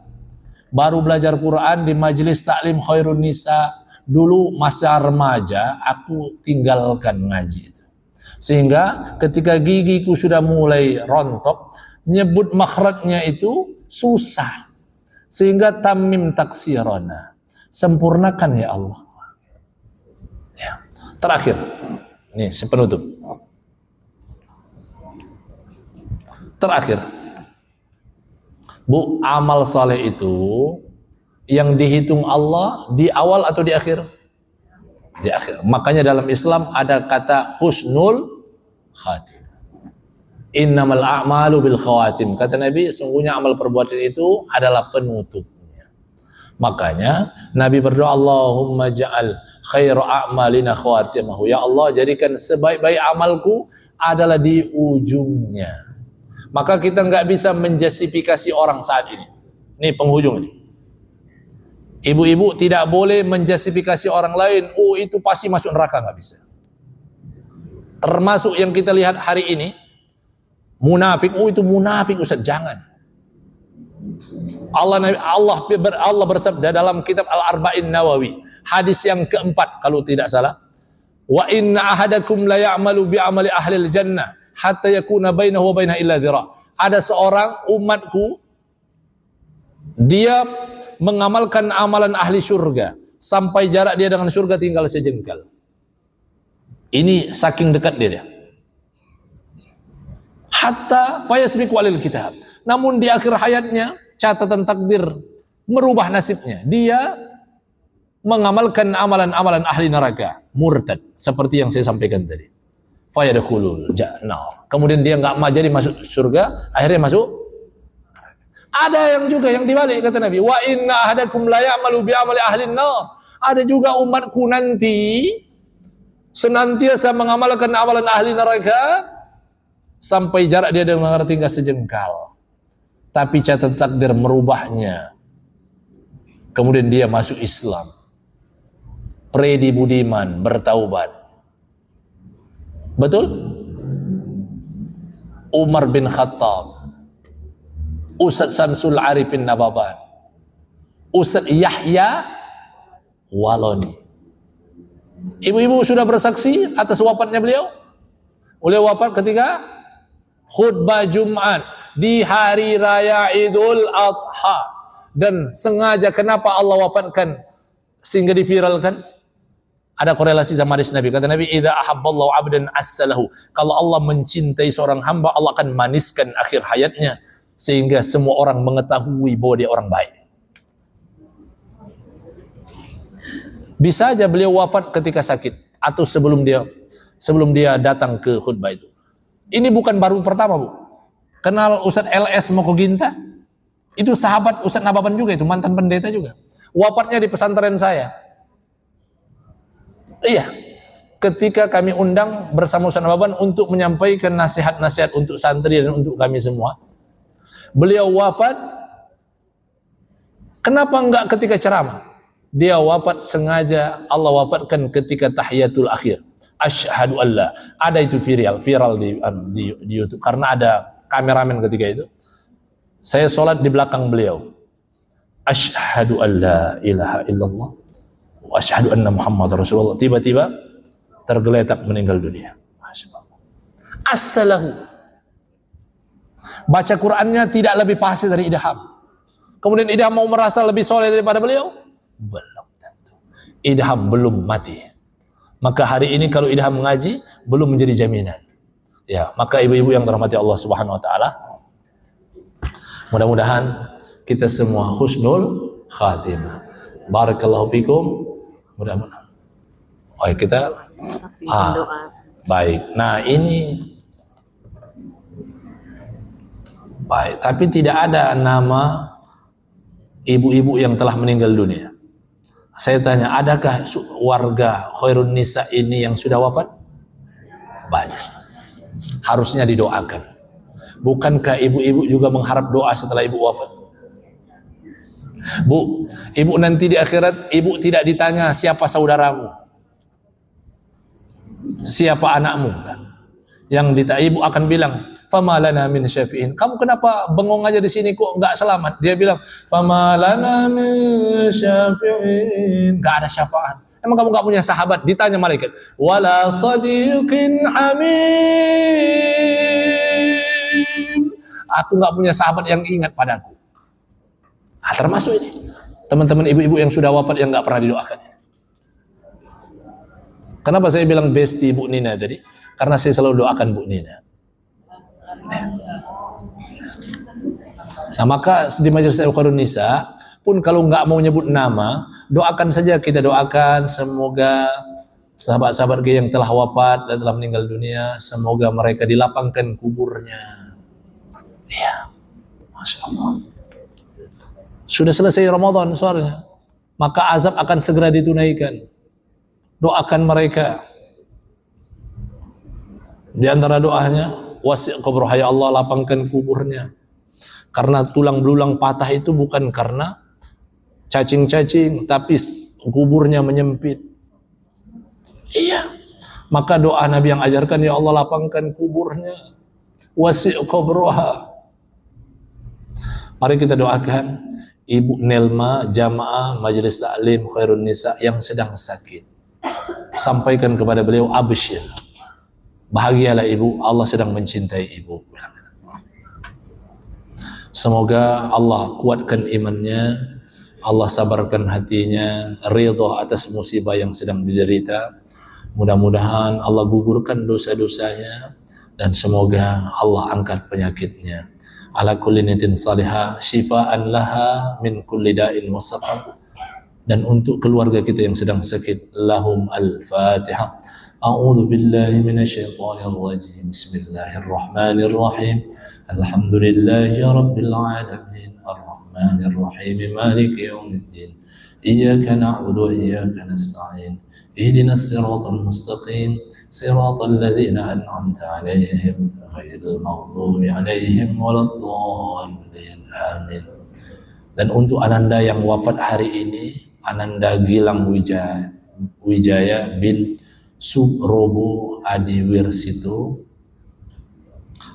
Baru belajar Quran di majelis taklim Khairun Nisa. Dulu masa remaja aku tinggalkan ngaji itu. Sehingga ketika gigiku sudah mulai rontok, nyebut makhrajnya itu susah. Sehingga tammim taksirana. Sempurnakan ya Allah. Ya. Terakhir, ini penutup. Terakhir, Bu, amal saleh itu yang dihitung Allah di awal atau di akhir? Di akhir. Makanya dalam Islam ada kata husnul khatim. Innamal a'malu bil khawatim. Kata Nabi, sungguhnya amal perbuatan itu adalah penutupnya. Makanya Nabi berdoa, Allahumma ja'al khairu a'malina khawatimahu. Ya Allah, jadikan sebaik-baik amalku adalah di ujungnya. Maka kita nggak bisa menjustifikasi orang saat ini. Ini penghujung ini. Ibu-ibu tidak boleh menjustifikasi orang lain. Oh, itu pasti masuk neraka, nggak bisa. Termasuk yang kita lihat hari ini, munafik. Oh, itu munafik, Ustaz. Jangan. Allah bersabda dalam kitab Al-Arba'in Nawawi, hadis yang keempat kalau tidak salah. Wa inna ahadakum la ya'malu bi amali ahlil jannah hatta yakuna bainahu wa bainaha illa dhira'. Ada seorang umatku, dia mengamalkan amalan ahli surga sampai jarak dia dengan surga tinggal sejengkal. Ini saking dekat dia. Hatta fayasbiqu alil kitab. Namun di akhir hayatnya catatan takdir merubah nasibnya. Dia mengamalkan amalan-amalan ahli neraka, murtad, seperti yang saya sampaikan tadi. Fayadkhulul jannah. Kemudian dia enggak jadi masuk surga, akhirnya masuk neraka. Ada yang juga yang dibalik, kata Nabi, wa inna ahadakum la ya'malu bi amali ahli nar. Ada juga umatku nanti senantiasa mengamalkan amalan ahli neraka sampai jarak dia dengan neraka tinggal sejengkal. Tapi catat takdir merubahnya. Kemudian dia masuk Islam. Predi budiman, bertaubat. Betul? Umar bin Khattab, Ustaz Samsul Arifin Nababan, Ustaz Yahya Waloni. Ibu-ibu sudah bersaksi atas wafatnya beliau. Beliau wafat ketika khutbah Jumat di hari raya Idul Adha. Dan sengaja kenapa Allah wafatkan sehingga diviralkan? Ada korelasi sama hadis Nabi. Kata Nabi, "Idza ahabballahu 'abdan assalahu." Kalau Allah mencintai seorang hamba, Allah akan maniskan akhir hayatnya sehingga semua orang mengetahui bahwa dia orang baik. Bisa aja beliau wafat ketika sakit atau sebelum dia datang ke khutbah itu. Ini bukan baru pertama, Bu. Kenal Ustaz LS Mokoginta? Itu sahabat Ustaz Nababan juga, itu mantan pendeta juga. Wafatnya di pesantren saya. Iya, ketika kami undang bersama Ustaz Nababan untuk menyampaikan nasihat-nasihat untuk santri dan untuk kami semua. Beliau wafat, kenapa enggak ketika ceramah? Dia wafat sengaja, Allah wafatkan ketika tahiyatul akhir. Asyhadu alla. Ada itu viral di YouTube karena ada kameramen ketika itu. Saya sholat di belakang beliau. Asyhadu alla ilaha illallah wa asyhadu anna Muhammad Rasulullah. Tiba-tiba tergeletak meninggal dunia. Masyaallah. Assalahu. Baca Qur'annya tidak lebih fasih dari Idham. Kemudian Idham mau merasa lebih soleh daripada beliau? Belum tentu. Idham belum mati. Maka hari ini kalau Idham mengaji belum menjadi jaminan. Ya, maka ibu-ibu yang dirahmati Allah Subhanahu wa taala, mudah-mudahan kita semua husnul khatimah. Barakallahu fikum. Mudah-mudahan. Oh, kita baik. Nah, ini baik, tapi tidak ada nama ibu-ibu yang telah meninggal dunia. Saya tanya, adakah warga Khairun Nisa ini yang sudah wafat? Banyak. Harusnya didoakan. Bukankah ibu-ibu juga mengharap doa setelah ibu wafat? Bu, ibu nanti di akhirat, ibu tidak ditanya siapa saudaramu, siapa anakmu. Yang ditanya, ibu akan bilang, "Fama lana min syafi'in." Kamu kenapa bengong aja di sini kok enggak selamat? Dia bilang, "Fama lana min syafi'in." Enggak ada syafaat. Emang kamu enggak punya sahabat? Ditanya malaikat, "Wala sadiqin hamim." Aku enggak punya sahabat yang ingat padaku. Nah, termasuk ini teman-teman ibu-ibu yang sudah wafat yang enggak pernah didoakan. Kenapa saya bilang besti Bu Nina tadi? Karena saya selalu doakan Bu Nina. Nah, maka di Majelis Al-Khairun Nisa pun kalau nggak mau nyebut nama, doakan saja, kita doakan semoga sahabat-sahabat yang telah wafat dan telah meninggal dunia, semoga mereka dilapangkan kuburnya. Ya, Masya Allah. Sudah selesai Ramadan soalnya, maka azab akan segera ditunaikan. Doakan mereka. Di antara doanya, wasi' qabrah, ya Allah lapangkan kuburnya. Karena tulang belulang patah itu bukan karena cacing-cacing, tapi kuburnya menyempit. Iya. Maka doa Nabi yang ajarkan, ya Allah lapangkan kuburnya. Wasi' qabrah. Mari kita doakan Ibu Nelma, jamaah Majelis Taklim Khairun Nisa yang sedang sakit. Sampaikan kepada beliau, absyir. Bahagialah ibu, Allah sedang mencintai ibu. Semoga Allah kuatkan imannya, Allah sabarkan hatinya, ridha atas musibah yang sedang diderita. Mudah-mudahan Allah gugurkan dosa-dosanya dan semoga Allah angkat penyakitnya. Ala kulli niyatin salihah, syifaan laha min kulli da'in wa saqam. Dan untuk keluarga kita yang sedang sakit, lahum al-Fatihah. A'udzu billahi minasyaitonir rajim. Bismillahirrahmanirrahim. Alhamdulillahi rabbil alamin. Arrahmanir rahim. Maliki yaumiddin. Iyyaka na'budu wa iyyaka nasta'in. ihdinas siratal mustaqim siratal ladzina an'amta 'alaihim ghairil maghdubi 'alaihim waladdallin. Amin. Dan untuk Ananda yang wafat hari ini, Ananda Gilang Wijaya bin Subrobo Adi Wirsitu,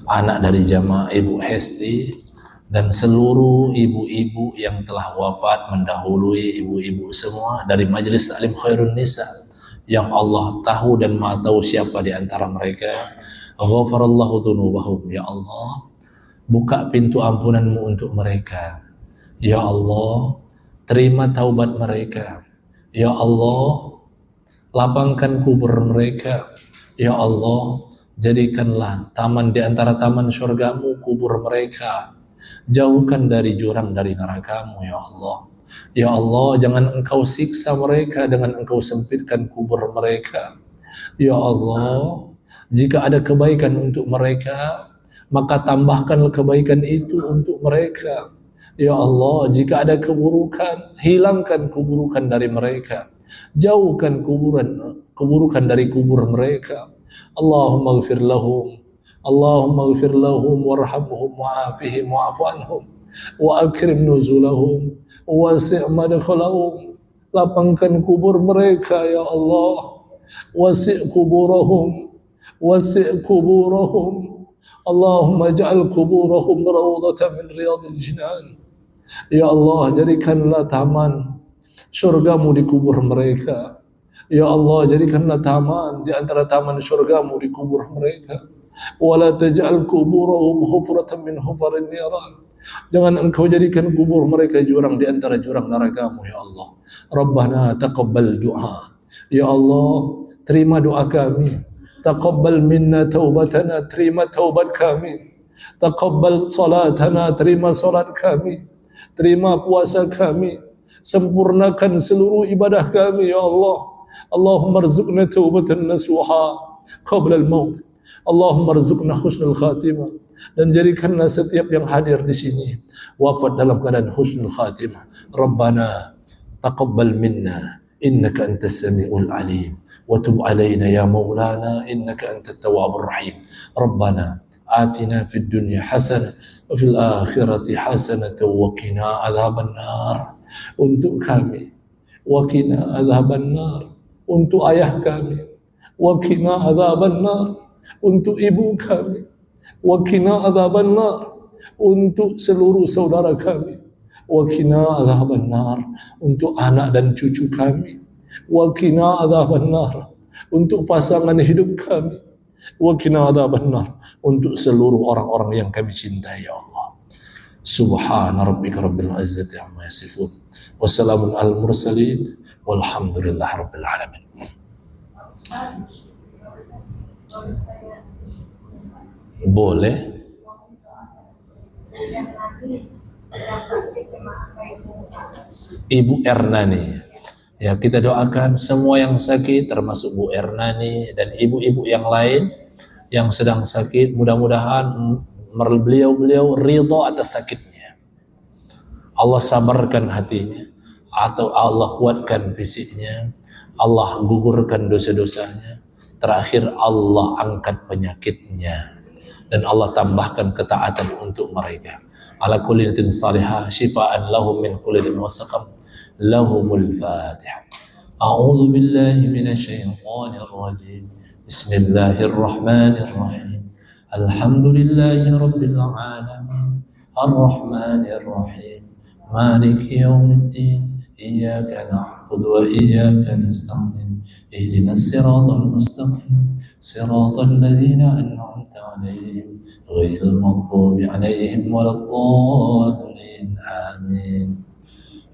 anak dari jamaah Ibu Hesti, dan seluruh ibu-ibu yang telah wafat mendahului ibu-ibu semua dari Majelis Taklim Khairun Nisa, yang Allah tahu dan Maha tahu siapa di antara mereka. Ghafarallahu dzunubahum, ya Allah, buka pintu ampunanmu untuk mereka. Ya Allah, terima taubat mereka. Ya Allah, lapangkan kubur mereka. Ya Allah, jadikanlah taman di antara taman syurgamu kubur mereka. Jauhkan dari jurang dari nerakamu, ya Allah. Ya Allah, jangan engkau siksa mereka dengan engkau sempitkan kubur mereka. Ya Allah, jika ada kebaikan untuk mereka, maka tambahkanlah kebaikan itu untuk mereka. Ya Allah, jika ada keburukan, hilangkan keburukan dari mereka. Jauhkan keburukan dari kubur mereka. Allahumma ighfir lahum, Allahumma ighfir lahum warhamhum wa'afihim wa'fu anhum wa akrim nuzulahum wasi' madkhalahum. Lapangkan kubur mereka, ya Allah. Wasi' kuburahum, wasi' kuburahum. Allahumma ja'al kuburahum rawdatan min riyadil jinan. Ya Allah, jadikanlah taman syurgamu di kubur mereka. Ya Allah, jadikanlah taman di antara taman syurgamu di kubur mereka. Wala taj'al kuburahum hufratan min hufarin niran. Jangan engkau jadikan kubur mereka jurang di antara jurang nerakamu, ya Allah. Rabbana taqabbal du'a. Ya Allah, terima doa kami. Taqabbal minna taubatana, terima taubat kami. Taqabbal salatana, terima salat kami. Terima puasa kami, sempurnakan seluruh ibadah kami, ya Allah. Allahumma rzuqna taubatan nasuha qabla al-maut. Allahumma rzuqna husnul khatimah. Dan jadikanlah setiap yang hadir di sini wafat dalam keadaan husnul khatimah. Rabbana taqabbal minna innaka antas samiul alim wa tub alaina ya maulana innaka antat tawwabur rahim. Rabbana atina fid dunya hasanah wa fil akhirati hasanatan wa qina adzabannar. Untuk kami, wa qina adzabannar. Untuk ayah kami, wa qina adzabannar. Untuk ibu kami, wa qina adzabannar. Untuk seluruh saudara kami, wa qina adzabannar. Untuk anak dan cucu kami, wa qina adzabannar. Untuk pasangan hidup kami, wa qina adzabannar. Untuk seluruh orang-orang yang kami cintai, ya Allah. Subhana rabbika rabbil izzati amma yasifun wa salamun al mursalin walhamdulillahi rabbil alamin. Boleh. Ibu Ernani, ya, kita doakan semua yang sakit termasuk Bu Ernani dan ibu-ibu yang lain yang sedang sakit, mudah-mudahan beliau ridha atas sakitnya. Allah sabarkan hatinya, atau Allah kuatkan fisiknya, Allah gugurkan dosa-dosanya, terakhir Allah angkat penyakitnya, dan Allah tambahkan ketaatan untuk mereka. Ala kulli niyatin salihah syifaan lahum min kulli da'in wa saqam. Lahumul Fatihah. A'udzu billahi minasy syaithanir rajim. Bismillahirrahmanirrahim. Alhamdulillahi rabbil alamin. Arrahmanir rahim. Maliki yaumiddin. Iyyaka na'budu wa iyyaka nasta'in. Ihdinas siratal mustaqim. Siratal ladzina an'amta 'alaihim ghairil maghdubi 'alaihim waladdallin. Amin.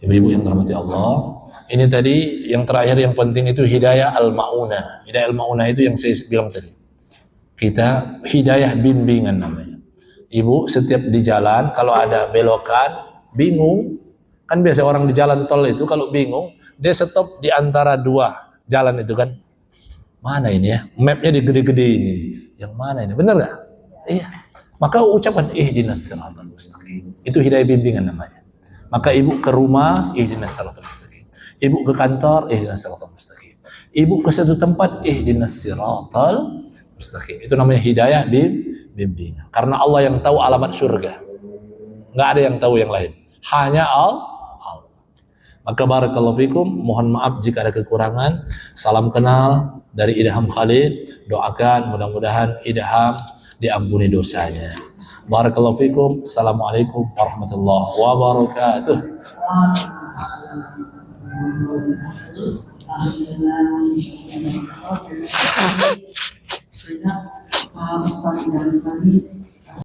Ibu-ibu yang dirahmati Allah, ini tadi yang terakhir yang penting itu hidayah al-ma'unah. Hidayah al-ma'unah itu yang saya bilang tadi. Kita hidayah bimbingan namanya. Ibu setiap di jalan kalau ada belokan, bingung, kan biasa orang di jalan tol itu kalau bingung, dia stop di antara dua jalan itu kan. Mana ini ya? Mapnya digede-gede ini. Yang mana ini? Benar nggak? Iya. Maka ucapan ihdinas siratal mustaqim. Itu hidayah bimbingan namanya. Maka ibu ke rumah, ihdinas siratal mustaqim. Ibu ke kantor, ihdinas siratal mustaqim. Ibu ke satu tempat, ihdinas siratal mustaqim. Itu namanya hidayah bimbingan. Karena Allah yang tahu alamat surga. Nggak ada yang tahu yang lain. Hanya Allah. Maka barakallahu fikum, mohon maaf jika ada kekurangan. Salam kenal dari Idham Khalid. Doakan mudah-mudahan Idham diampuni dosanya. Barakallahu fikum. Assalamualaikum warahmatullahi wabarakatuh. Ustaz Idham Khalid